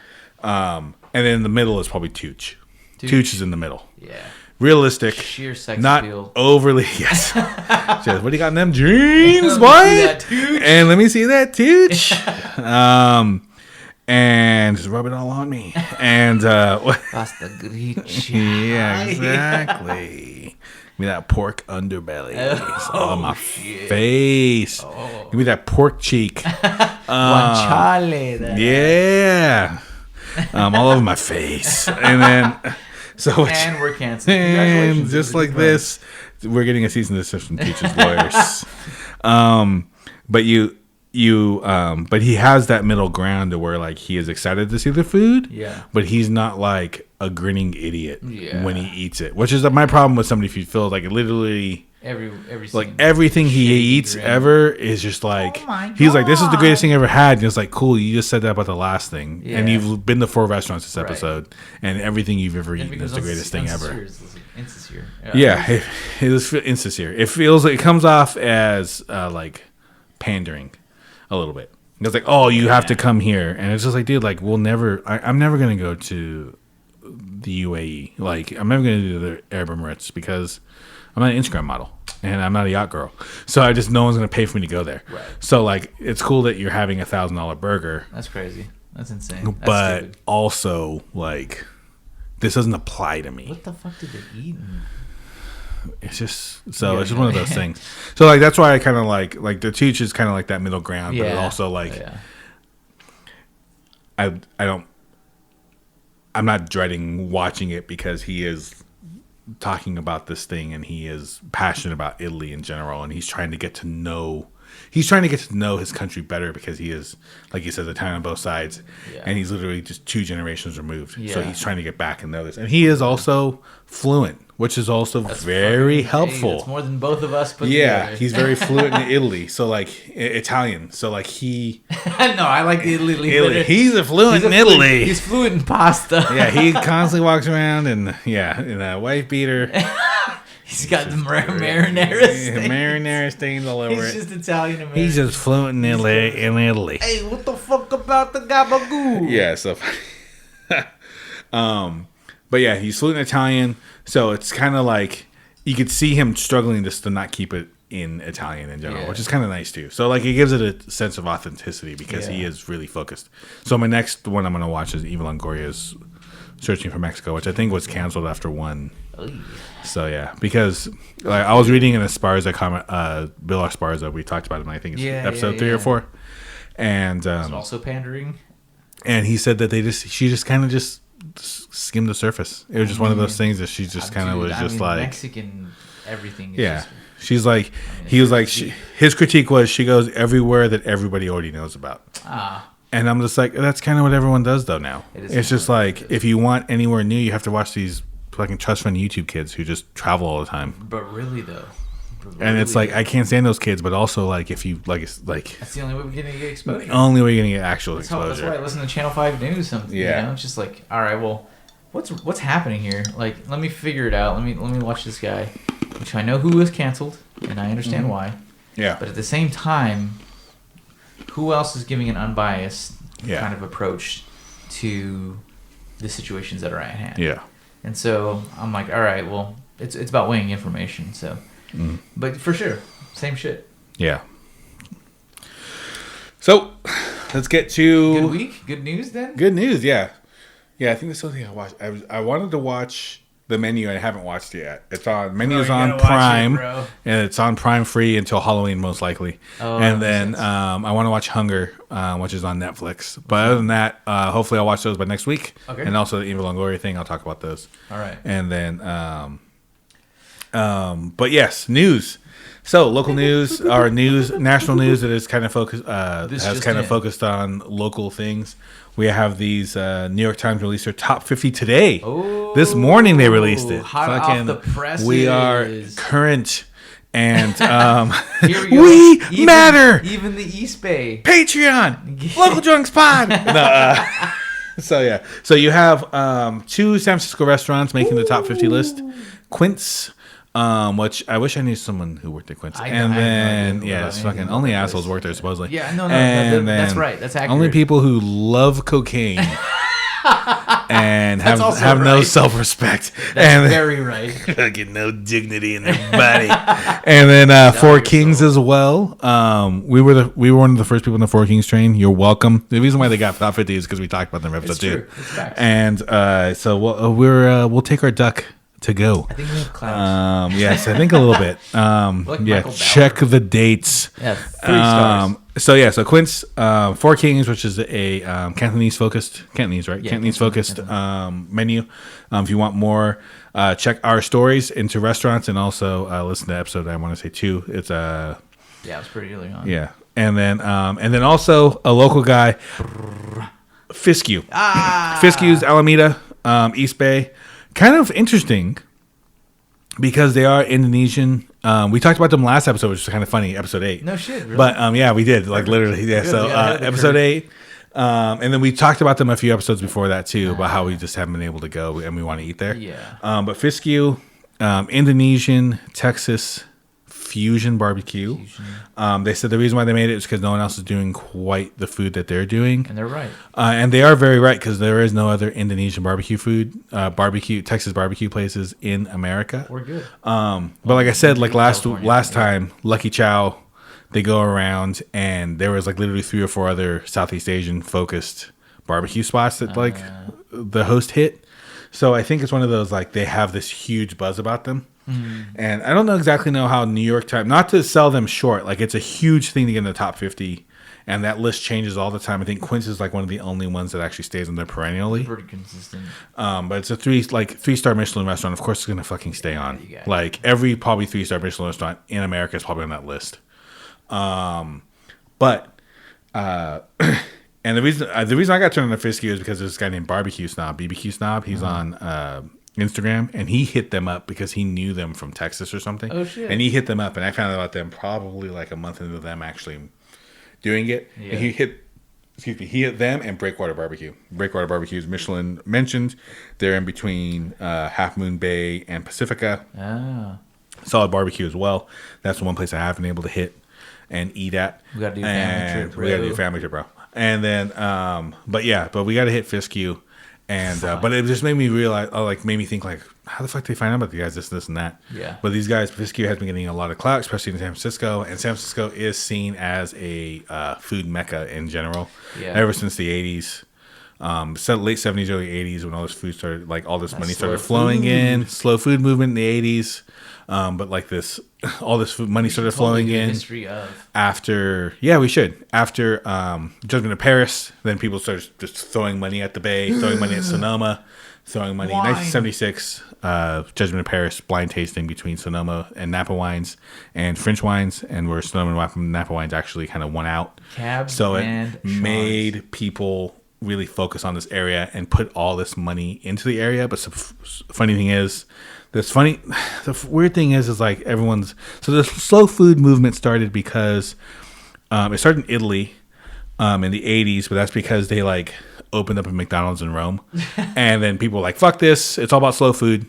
B: And then in the middle is probably Tooch. Tooch is in the middle.
A: Yeah.
B: Realistic,
A: sheer sex
B: not
A: appeal.
B: Overly. Yes. Just, what do you got in them jeans, boy? And let me see that Tooch. And just rub it all on me. And
A: Pasta gricia.
B: Yeah, exactly. Give me that pork underbelly. It's all on my face. Oh. Give me that pork cheek.
A: Guanciale.
B: Yeah. All over my face. And then.
A: And we're canceled.
B: And just like this, we're getting a cease and desist from Peach's lawyers. But he has that middle ground to where like he is excited to see the food.
A: Yeah.
B: But he's not like a grinning idiot when he eats it, which is my problem with Somebody Feed Phil. Like literally.
A: Every
B: like everything he eats ever is just like he's like, this is the greatest thing I ever had, and it's like, cool, you just said that about the last thing, and you've been to 4 restaurants this episode, and everything you've ever eaten is the greatest thing ever.
A: Insincere.
B: Yeah, it is insincere. It feels like it comes off as like pandering a little bit. It's like, oh, you have to come here, and it's just like, dude, like I'm never gonna go to the UAE. Like, I'm never going to do the Arab Emirates because I'm not an Instagram model and I'm not a yacht girl. So no one's going to pay for me to go there.
A: Right.
B: So like, it's cool that you're having $1,000 burger.
A: That's crazy. That's insane. That's
B: but
A: stupid.
B: Also, like, this doesn't apply to me.
A: What the fuck did they eat?
B: It's just it's just one of those things. So like, that's why I kind of like the teach is kind of like that middle ground, but it also like I'm not dreading watching it because he is talking about this thing and he is passionate about Italy in general, and he's trying to get to know his country better because he is, like he says, Italian on both sides, and he's literally just 2 generations removed. So he's trying to get back and know this, and he is also fluent, which is also very helpful.
A: Hey, it's more than both of us put
B: together. He's very fluent in Italy, so like Italian. So like he.
A: No, I like Italy.
B: He's fluent in Italy.
A: He's fluent in pasta.
B: Yeah, he constantly walks around in a wife beater.
A: He's got the marinara
B: stains all over it.
A: He's just Italian American.
B: He's just fluent in Italy.
A: Hey, what the fuck about the gabagoo?
B: Yeah, so but yeah, he's fluent in Italian, so it's kind of like you could see him struggling just to not keep it in Italian in general, which is kind of nice too. So like, it gives it a sense of authenticity because he is really focused. So my next one I'm going to watch is Eva Longoria's Searching for Mexico, which I think was canceled after 1. So yeah, because like, I was reading an Esparza comment, Bill Esparza. We talked about him. I think it's episode 3 or 4, and
A: also pandering.
B: And he said that she just kind of just skimmed the surface. It was just one of those things that she just kind of was just like
A: Mexican everything.
B: She's like he was like his critique was she goes everywhere that everybody already knows about. And I'm just like, that's kind of what everyone does though now. It's just like, if you want anywhere new, you have to watch these fucking trust fund YouTube kids who just travel all the time.
A: But really though.
B: And it's like, I can't stand those kids, but also like, if you like, it's like,
A: that's the only way we're gonna get exposure.
B: The only way you're gonna get actual exposure.
A: That's why I listen to Channel 5 News. Something. Yeah. You know? It's just like, all right, well, what's happening here? Like, let me figure it out. Let me watch this guy, which I know who was canceled, and I understand why. Yeah. But at the same time, who else is giving an unbiased kind of approach to the situations that are at hand? Yeah. And so I'm like, all right, well, it's about weighing information. So, but for sure, same shit. Yeah. So let's get to good week, good news. Then
B: good news. Yeah. I think that's something I watched. I wanted to watch The Menu. I haven't watched it yet. It's on Menu's on Prime, and it's on Prime free until Halloween most likely. And then I want to watch Hunger, which is on Netflix. But other than that, hopefully I'll watch those by next week. Okay. And also the Eva Longoria thing, I'll talk about those. All right. And then, but yes, news. So local news, our news, national news that is kind of focused, focused on local things. We have these New York Times released their top 50 today. Oh, this morning they released it.
A: Hot off the presses.
B: We are current, and we matter.
A: Even the East Bay.
B: Patreon. Local Drunks Pod. So you have 2 San Francisco restaurants making the top 50 list. Quince. Which I wish I knew someone who worked at Quince. It's fucking only assholes work there supposedly.
A: Yeah, no, that's right. That's accurate.
B: Only people who love cocaine and have no self-respect.
A: That's very right.
B: Fucking no dignity in their body. And then Four Kings as well. We were one of the first people in the Four Kings train. You're welcome. The reason why they got top 50 is because we talked about them in episode 2. It's facts. And so we'll take our duck to go. I think we have clout. Yes, I think a little bit. Check the dates. Yeah, 3 stars. So Quince, Four Kings, which is a Cantonese focused menu. If you want more, check our stories into restaurants and also listen to episode. I want to say 2. It's it
A: was pretty early on.
B: Yeah, and then also a local guy, Fiskew. Fiskew's Alameda, East Bay. Kind of interesting because they are Indonesian. We talked about them last episode, which was kind of funny, episode 8.
A: No shit, really?
B: But we did, like literally. Yeah. So episode 8. And then we talked about them a few episodes before that too, about how we just haven't been able to go and we want to eat there. Yeah. But Fiskew, Indonesian, Texas fusion barbecue. They said the reason why they made it is because no one else is doing quite the food that they're doing.
A: And they're right.
B: And they are very right, because there is no other Indonesian barbecue Texas barbecue places in America.
A: We're good.
B: But like I said, like last time, Lucky Chow, they go around and there was like literally 3 or 4 other Southeast Asian focused barbecue spots that like the host hit. So I think it's one of those, like, they have this huge buzz about them. And I don't exactly know how New York Times, not to sell them short, like it's a huge thing to get in the top 50, and that list changes all the time. I think Quince is like one of the only ones that actually stays in there perennially.
A: Pretty consistent.
B: But it's a 3-star Michelin restaurant. Of course, it's gonna fucking stay on. Like every probably 3-star Michelin restaurant in America is probably on that list. And the reason I got turned on to Fisky is because there's this guy named BBQ Snob. He's on Instagram, and he hit them up because he knew them from Texas or something. Oh shit! And he hit them up, and I found out about them probably like a month into them actually doing it. Yeah. And he hit them and Breakwater Barbecue. Breakwater Barbecue is Michelin mentioned. They're in between Half Moon Bay and Pacifica. Solid barbecue as well. That's the one place I have been able to hit and eat at.
A: We gotta do a family trip, bro.
B: We gotta do a family trip, bro. And then, but we gotta hit Fiskew. And but it just made me realize, made me think, like, how the fuck did they find out about the guys, this and that? Yeah. But these guys, Fiskew has been getting a lot of clout, especially in San Francisco, and San Francisco is seen as a food mecca in general. Yeah. Ever since the '80s, late '70s, early '80s, when all this food started, like all this money started flowing in, slow food movement in the '80s. But like all this money started flowing in after. Yeah, we should. After Judgment of Paris, then people started just throwing money at the Bay, throwing money at Sonoma, throwing money. 1976, Judgment of Paris blind tasting between Sonoma and Napa wines and French wines, and where Sonoma and Napa wines actually kind of won out. So it made people really focus on this area and put all this money into the area. But the funny thing is, the weird thing is like so the slow food movement started because it started in Italy in the 80s, but that's because they like opened up a McDonald's in Rome. And then people were like, fuck this, it's all about slow food.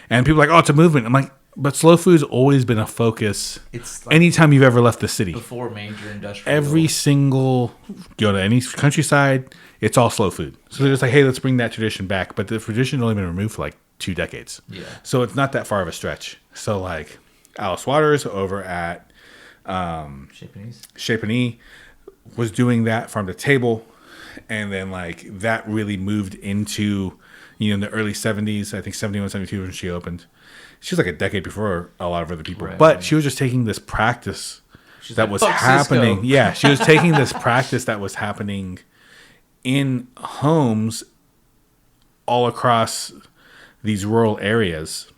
B: And people are like, oh, it's a movement. I'm like, but slow food's always been a focus. It's like anytime you've ever left the city.
A: Before major industrial.
B: Go to any countryside, it's all slow food. So they're just like, hey, let's bring that tradition back. But the tradition only been removed for like 2 decades. Yeah. So it's not that far of a stretch. So like Alice Waters over at Chez Panisse was doing that farm to table, and then like that really moved into in the early 70s. I think 71, 72 when she opened. She was like a decade before a lot of other people, but she was just taking this practice that was happening. Cisco. Yeah, she was taking this practice that was happening in homes all across these rural areas,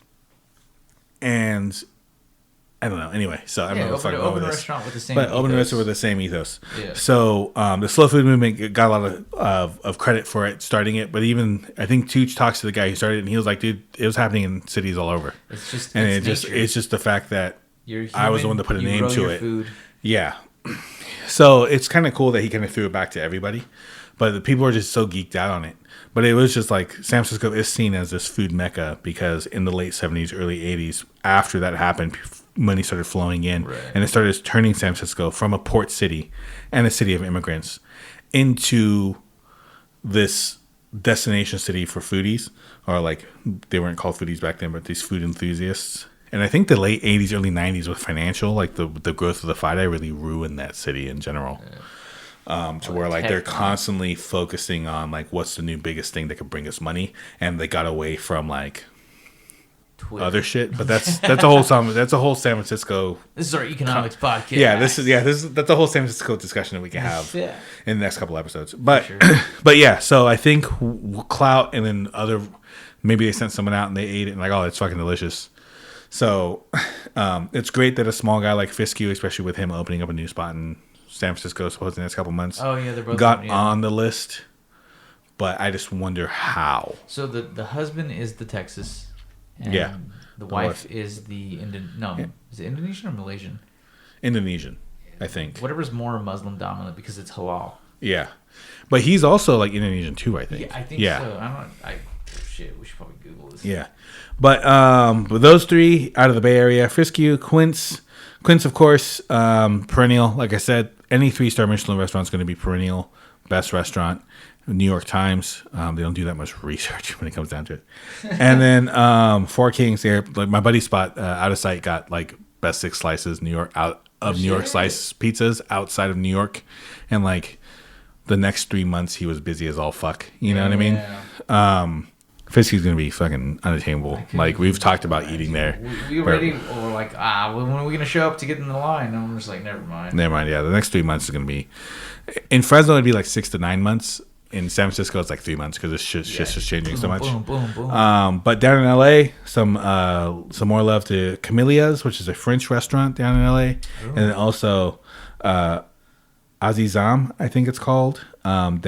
B: and I don't know. Anyway, so I don't know if I open a restaurant with the same, open a restaurant with the same ethos. Yeah. So the slow food movement got a lot of credit for it, starting it. But even I think Tooch talks to the guy who started it, and he was like, "Dude, it was happening in cities all over." It's just the fact that I was the one to put a name to it. Food. Yeah. So it's kind of cool that he kind of threw it back to everybody, but the people are just so geeked out on it. But it was just like San Francisco is seen as this food mecca because in the late 70s, early 80s, after that happened, money started flowing in. Right. And it started turning San Francisco from a port city and a city of immigrants into this destination city for foodies, or like they weren't called foodies back then, but these food enthusiasts. And I think the late 80s, early 90s with financial, like the growth of the FIDE really ruined that city in general. Yeah. To where like they're constantly focusing on like what's the new biggest thing that could bring us money, and they got away from like Twitter. Other shit. But that's a whole San Francisco.
A: This is our economics podcast.
B: Yeah, that's a whole San Francisco discussion that we can have in the next couple episodes. But but yeah, so I think clout, and then maybe they sent someone out and they ate it and like, oh, it's fucking delicious. So it's great that a small guy like Fiskew, especially with him opening up a new spot in San Francisco, supposedly in the next couple months. Oh yeah, they're both on the list, but I just wonder how.
A: So the husband is the Texas, and the wife is the is it Indonesian or Malaysian?
B: Indonesian, I think.
A: Whatever's more Muslim dominant because it's halal.
B: Yeah, but he's also like Indonesian too, I think.
A: Yeah, I think so. Shit, we should probably Google this.
B: Yeah, but those three out of the Bay Area: Fiskew, Quince. Quince, of course, perennial. Like I said, any 3-star Michelin restaurant is going to be perennial best restaurant. New York Times. They don't do that much research when it comes down to it. And then Four Kings there. Like my buddy's spot, Out of Sight, got like best 6 slices New York slice pizzas outside of New York, and like the next 3 months he was busy as all fuck. You know what I mean? Fisky's gonna be fucking unattainable. Like we've talked about eating there.
A: We already were like, when are we gonna show up to get in the line? And I'm just like, never mind.
B: Yeah, the next 3 months is gonna be in Fresno. It'd be like 6 to 9 months. In San Francisco, it's like 3 months because it's just changing so much. Boom. But down in LA, some more love to Camilia's, which is a French restaurant down in LA, and then also Azizam, I think it's called. And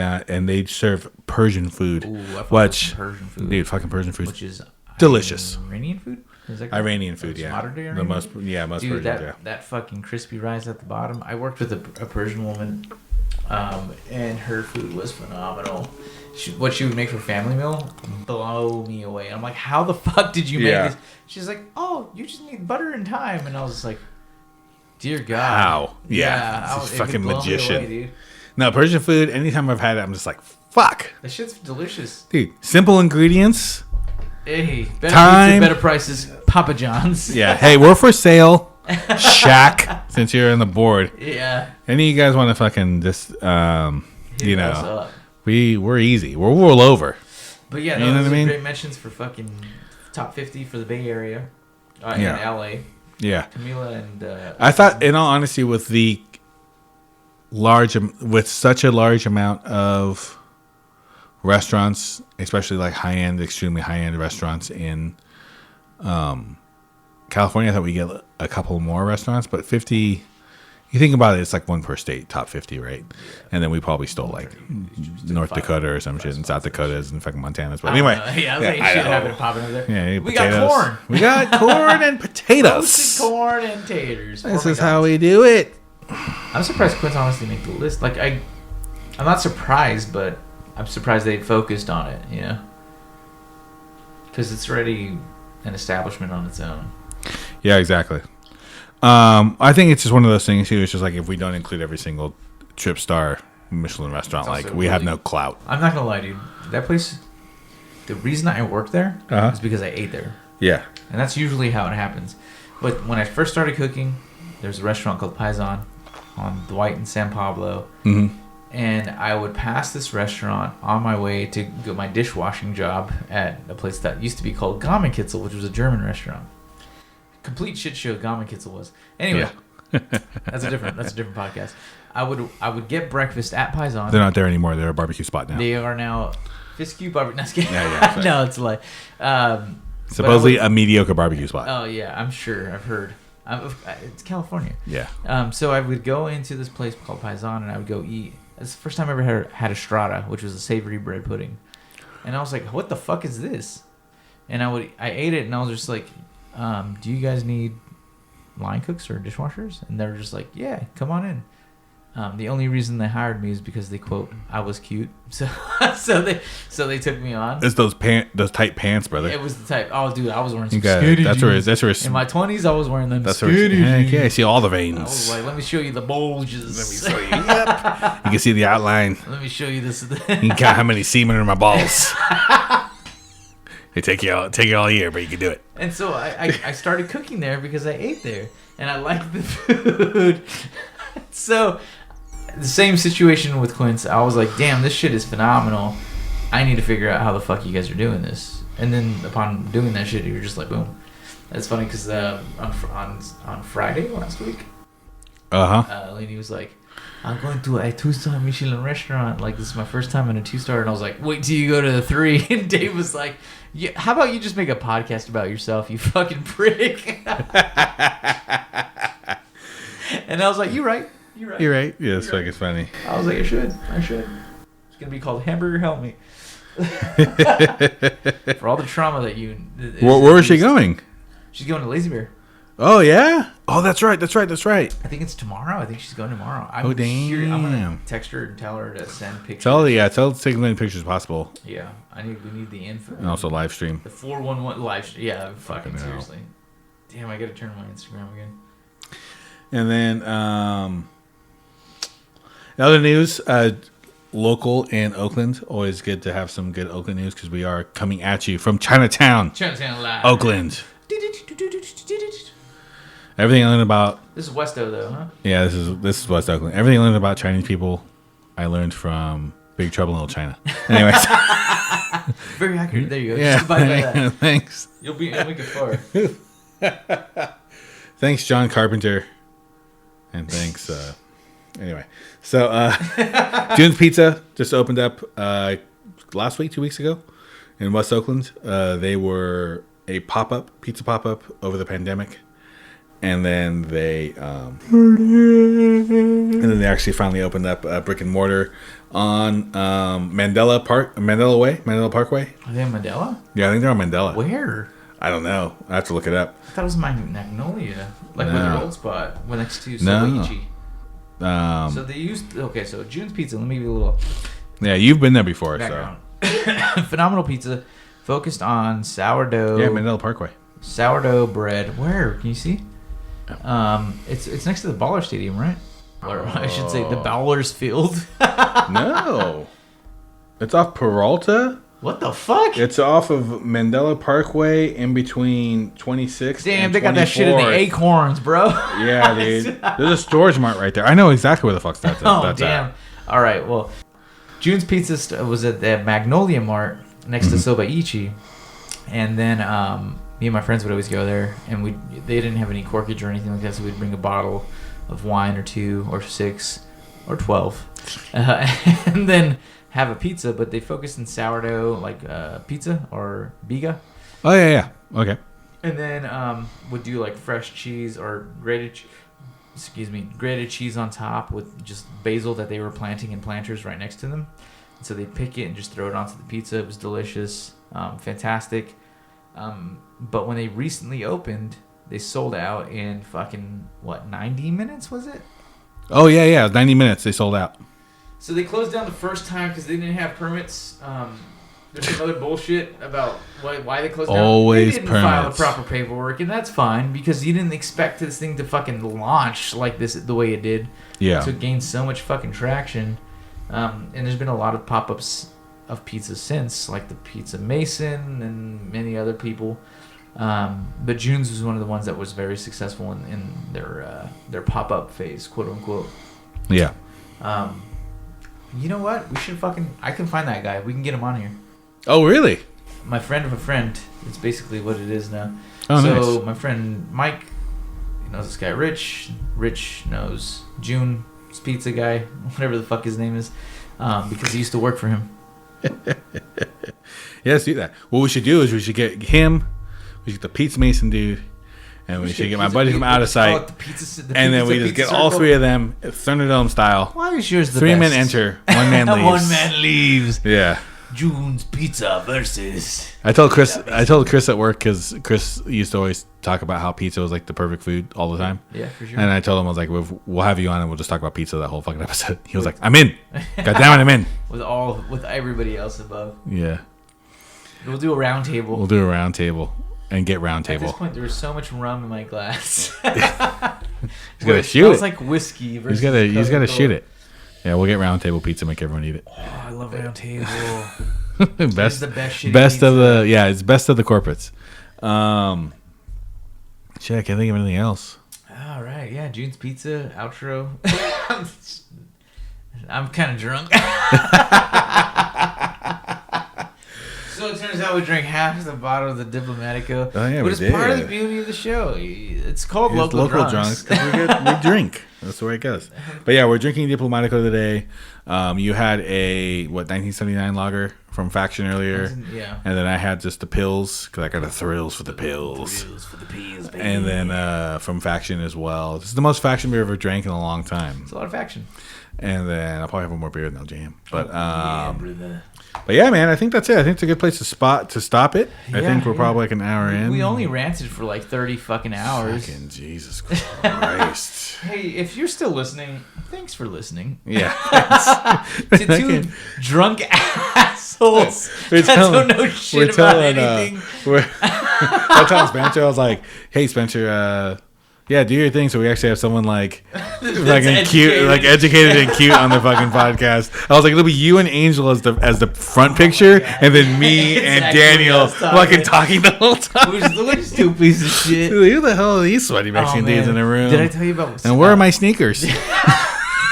B: they serve Persian food.
A: Persian food.
B: Dude, fucking Persian food,
A: which is
B: delicious.
A: Iranian food. Is that
B: Iranian food, yeah.
A: Modern day Iranian?
B: Most
A: Dude,
B: Persian, yeah.
A: That fucking crispy rice at the bottom. I worked with a Persian woman. And her food was phenomenal. What she would make for family meal blow me away. I'm like, how the fuck did you make this? She's like, oh, you just need butter and thyme. And I was just like, dear God.
B: How? Yeah. It's a fucking magician. Away, dude. No, Persian food, anytime I've had it, I'm just like, fuck.
A: That shit's delicious.
B: Dude, simple ingredients.
A: Hey, better better prices. Papa John's.
B: Yeah. Hey, we're for sale. Shack, since you're on the board.
A: Yeah.
B: Any of you guys want to fucking just, we're easy. We're all over.
A: But yeah, those are great mentions for fucking top 50 for the Bay Area in LA.
B: Yeah.
A: Camila and
B: I thought, in all honesty, with such a large amount of restaurants, especially like extremely high-end restaurants in California, I thought we get a couple more restaurants, but 50. You think about it, it's like one per state, top 50, right? Yeah. And then we probably stole like North Dakota or some shit, and South Dakotas and fucking Montana's. But anyway,
A: shit happened popping over there.
B: Yeah,
A: we got corn.
B: We got corn and potatoes.
A: Roasted corn and taters.
B: This is how we do it.
A: I'm surprised Quince honestly made the list. Like I'm not surprised, but I'm surprised they focused on it. You know, because it's already an establishment on its own.
B: Yeah, exactly. I think it's just one of those things too. It's just like if we don't include every single trip star Michelin restaurant, like we have no clout.
A: I'm not gonna lie, dude. That place, the reason I worked there is because I ate there.
B: Yeah,
A: and that's usually how it happens. But when I first started cooking, there's a restaurant called Paisan on Dwight and San Pablo, and I would pass this restaurant on my way to get my dishwashing job at a place that used to be called Gammenkitzel, which was a German restaurant. Complete shit show Gammenkitzel was. Anyway, that's a different podcast. I would get breakfast at Paisan.
B: They're not there anymore. They're a barbecue spot now.
A: They are now Fisky Barbecue.
B: Yeah.
A: No, it's a lie.
B: Supposedly a mediocre barbecue spot.
A: Oh yeah, I'm sure. I've heard. It's California.
B: Yeah.
A: So I would go into this place called Paisan, and I would go eat. It's the first time I ever had a strata, which was a savory bread pudding, and I was like, "What the fuck is this?" And I ate it, and I was just like, do you guys need line cooks or dishwashers? And they were just like, yeah, come on in. The only reason they hired me is because they quote, I was cute. So they took me on.
B: It's those tight pants, brother.
A: It was the type. Oh, dude, I was wearing some skinny jeans.
B: That's where
A: in my 20s, I was wearing them skinny jeans.
B: Yeah, I see all the veins.
A: I was like, let me show you the bulges.
B: Let me show you. Yep. You can see the outline.
A: Let me show you this.
B: You can count how many semen are in my balls. They take you all year, but you can do it.
A: And so I started cooking there because I ate there, and I liked the food. So the same situation with Quince. I was like, damn, this shit is phenomenal. I need to figure out how the fuck you guys are doing this. And then upon doing that shit, you're just like, boom. That's funny because on Friday last week, Lainey was like, I'm going to a 2-star Michelin restaurant. Like, this is my first time in a 2-star. And I was like, wait till you go to the 3. And Dave was like, yeah, how about you just make a podcast about yourself, you fucking prick? And I was like, you're right.
B: You're right. Yeah, it's fucking funny.
A: I was like, I should. It's going to be called Hamburger Help Me. For all the trauma that you...
B: Where is she going?
A: She's going to Lazy Bear.
B: Oh, yeah? Oh, that's right. I
A: think it's tomorrow. I think she's going tomorrow.
B: Damn.
A: I'm going to text her and tell her to send pictures.
B: Tell her to take as many pictures as possible.
A: Yeah. We need the info.
B: And also live stream.
A: The 411 live stream. Yeah, fucking seriously. Damn, I got to turn on my Instagram again.
B: And then other news, local in Oakland. Always good to have some good Oakland news because we are coming at you from Chinatown,
A: Live.
B: Oakland. Everything I learned about
A: this is Westo though, huh?
B: Yeah, this is West Oakland. Everything I learned about Chinese people, I learned from Big Trouble in Little China. Anyways,
A: very accurate. There you go.
B: Yeah,
A: just abide by that.
B: Thanks.
A: You'll make it far.
B: Thanks, John Carpenter, and thanks. Anyway, so June's Pizza just opened up last week, 2 weeks ago, in West Oakland. They were a pizza pop up over the pandemic. And then they actually finally opened up a brick and mortar on Mandela Parkway.
A: Are they in Mandela?
B: Yeah, I think they're on Mandela.
A: Where?
B: I don't know. I have to look it up.
A: I thought it was Magnolia, like with their old spot, next to Soichi. So they used So June's Pizza. Let me give you a little.
B: Yeah, you've been there before.
A: Background. So phenomenal pizza, focused on sourdough.
B: Yeah, Mandela Parkway.
A: Sourdough bread. Where can you see? It's next to the Baller Stadium, right? Or I should say the Bowlers Field.
B: No, it's off Peralta.
A: What the fuck?
B: It's off of Mandela Parkway, in between 26th.
A: Damn,
B: and
A: they got that shit in the Acorns, bro.
B: Yeah, dude. There's a storage mart right there. I know exactly where the fuck's that's
A: damn.
B: at.
A: All right, well, June's Pizza was at the Magnolia Mart next to Sobaichi, and then me and my friends would always go there, and they didn't have any corkage or anything like that, so we'd bring a bottle of wine or 2 or 6 or 12, and then have a pizza. But they focused in sourdough, like pizza or biga.
B: Oh yeah, okay.
A: And then would do like fresh cheese or grated cheese on top with just basil that they were planting in planters right next to them. And so they'd pick it and just throw it onto the pizza. It was delicious, fantastic. But when they recently opened, they sold out in fucking 90 minutes, was it?
B: Oh yeah, 90 minutes they sold out.
A: So they closed down the first time because they didn't have permits. There's some other bullshit about why they closed down.
B: Always
A: they didn't
B: permits.
A: file the proper paperwork, and that's fine because you didn't expect this thing to fucking launch like this the way it did.
B: Yeah.
A: To gain so much fucking traction, and there's been a lot of pop-ups of pizza since, like the Pizza Mason and many other people. But June's was one of the ones that was very successful in their pop-up phase, quote unquote.
B: Yeah.
A: You know what? I can find that guy. We can get him on here.
B: Oh really?
A: My friend of a friend. It's basically what it is now.
B: Oh,
A: so
B: nice.
A: My friend Mike, he knows this guy Rich. Rich knows June's Pizza guy, whatever the fuck his name is, because he used to work for him.
B: Yeah, let's do that. What we should do is we should get him. We should get the Pizza Mason dude, and we should get my buddy from Out of Sight, and then we just get all three of them Thunderdome style.
A: Why is yours the
B: 3
A: best?
B: men enter, 1 man leaves.
A: 1 man leaves.
B: Yeah.
A: June's Pizza versus.
B: I told Chris at work, because Chris used to always talk about how pizza was like the perfect food all the time.
A: Yeah, for sure.
B: And I told him, I was like, we'll have you on and we'll just talk about pizza that whole fucking episode. He was like, I'm in. God damn it, I'm in.
A: With everybody else above.
B: Yeah.
A: We'll do a round table.
B: We'll do a round table and get round
A: At
B: table.
A: this point, there was so much rum in my glass.
B: He's gotta shoot it.
A: It's like whiskey versus
B: He's gotta shoot it. Yeah, we'll get round table pizza, make everyone eat it.
A: Oh, I love round table.
B: Best,
A: the best shitty
B: best
A: pizza.
B: of the it's best of the corporates. Shit, I can't think of anything else.
A: All right, yeah, June's Pizza outro. I'm kind of drunk. So it turns out we drank half the bottle of the Diplomatico.
B: Oh yeah,
A: but
B: we
A: it's
B: did.
A: part of the beauty of the show. It's called Local Drunks.
B: 'cause we drink. That's the way it goes. But yeah, we're drinking Diplomatico today. You had a 1979 lager from Faction earlier.
A: Yeah.
B: And then I had just the pills, because I got the thrills for the pills.
A: Thrills for the pills, baby.
B: And then from Faction as well. This is the most Faction beer I've ever drank in a long time.
A: It's a lot of Faction.
B: And then I'll probably have one more beer and I'll jam. But
A: yeah, brother.
B: but yeah, man, I think that's it. I think it's a good place to stop it. I think we're probably like an hour in.
A: We only ranted for like 30 fucking hours.
B: Fucking Jesus Christ.
A: Hey, if you're still listening, thanks for listening.
B: Yeah.
A: To two drunk assholes that don't know shit about anything.
B: I told Spencer, I was like, hey, Spencer, Yeah, do your thing so we actually have someone like fucking cute, like educated and cute on the fucking podcast. I was like, it'll be you and Angel as the front picture, and then me and Daniel fucking talking the whole time.
A: We're just two pieces of shit.
B: Who the hell are these sweaty Mexican dudes in the room?
A: Did I tell you about?
B: And where are my sneakers?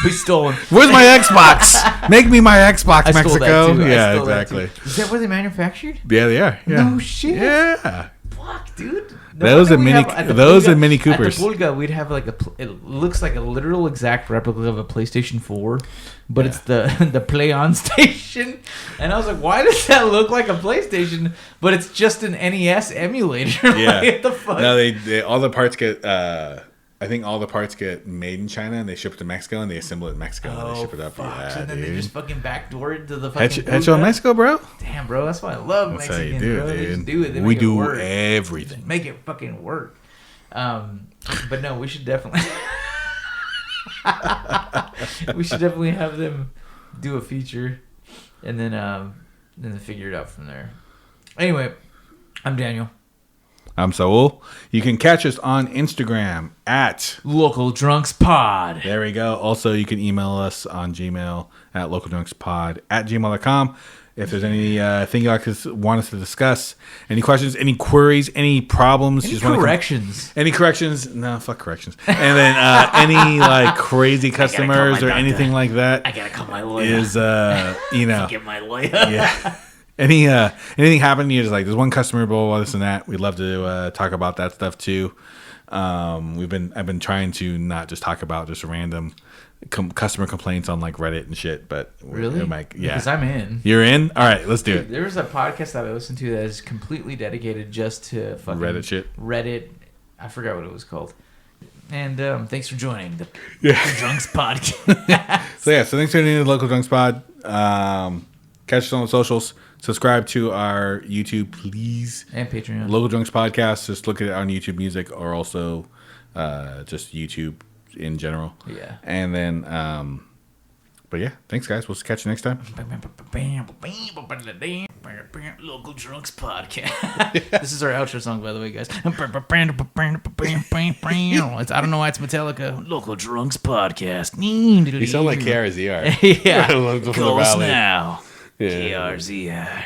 A: We stole them.
B: Where's my Xbox? Make me my Xbox, Mexico. Yeah, exactly.
A: Is that where they manufactured?
B: Yeah, they are. Yeah.
A: No shit.
B: Yeah.
A: Fuck, dude.
B: Those and Mini Coopers.
A: At the Pulga, we'd have like it looks like a literal exact replica of a PlayStation 4, but it's the Play On station. And I was like, why does that look like a PlayStation? But it's just an NES emulator.
B: Yeah.
A: Like, what the fuck?
B: No, they all the parts get. I think all the parts get made in China and they ship it to Mexico and they assemble it in Mexico and they ship it up.
A: Fuck.
B: Yeah,
A: So then
B: dude.
A: they just fucking backdoored to the fucking
B: Headshot in Mexico, bro.
A: Damn, bro, that's why I love
B: That's
A: Mexicans,
B: how you do,
A: bro. They
B: dude.
A: just do it. They
B: We
A: make it
B: do
A: work.
B: everything.
A: Make it fucking work. But no, we should definitely have them do a feature and then figure it out from there. Anyway, I'm Daniel.
B: I'm Saul. You can catch us on Instagram at
A: localdrunkspod.
B: There we go. Also, you can email us on Gmail at localdrunkspod@gmail.com. If there's anything you want us to discuss, any questions, any queries, any problems,
A: any corrections.
B: Any corrections? No, fuck corrections. And then any like crazy customers or anything like that.
A: I gotta call my lawyer.
B: Is
A: get my lawyer.
B: Yeah. Anything happened? You're just like, there's one customer, blah, blah, blah, this and that. We'd love to talk about that stuff too. I've been trying to not just talk about just random customer complaints on like Reddit and shit, but
A: really,
B: yeah,
A: because I'm in.
B: You're in. All right, let's do it.
A: There's a podcast that I listened to that is completely dedicated just to fucking
B: Reddit shit.
A: Reddit, I forgot what it was called. And thanks for joining the Drunks podcast.
B: So thanks for tuning in to the Local Drunks Pod. Catch us on the socials. Subscribe to our YouTube, please.
A: And Patreon.
B: Local Drunks Podcast. Just look at it on YouTube Music or also just YouTube in general.
A: Yeah.
B: And then, but yeah, thanks, guys. We'll catch you next time.
A: Local Drunks Podcast. This is our outro song, by the way, guys. I don't know why it's Metallica. Local Drunks Podcast.
B: You sound like KRZR.
A: Yeah.
B: Goes
A: now. KRZR.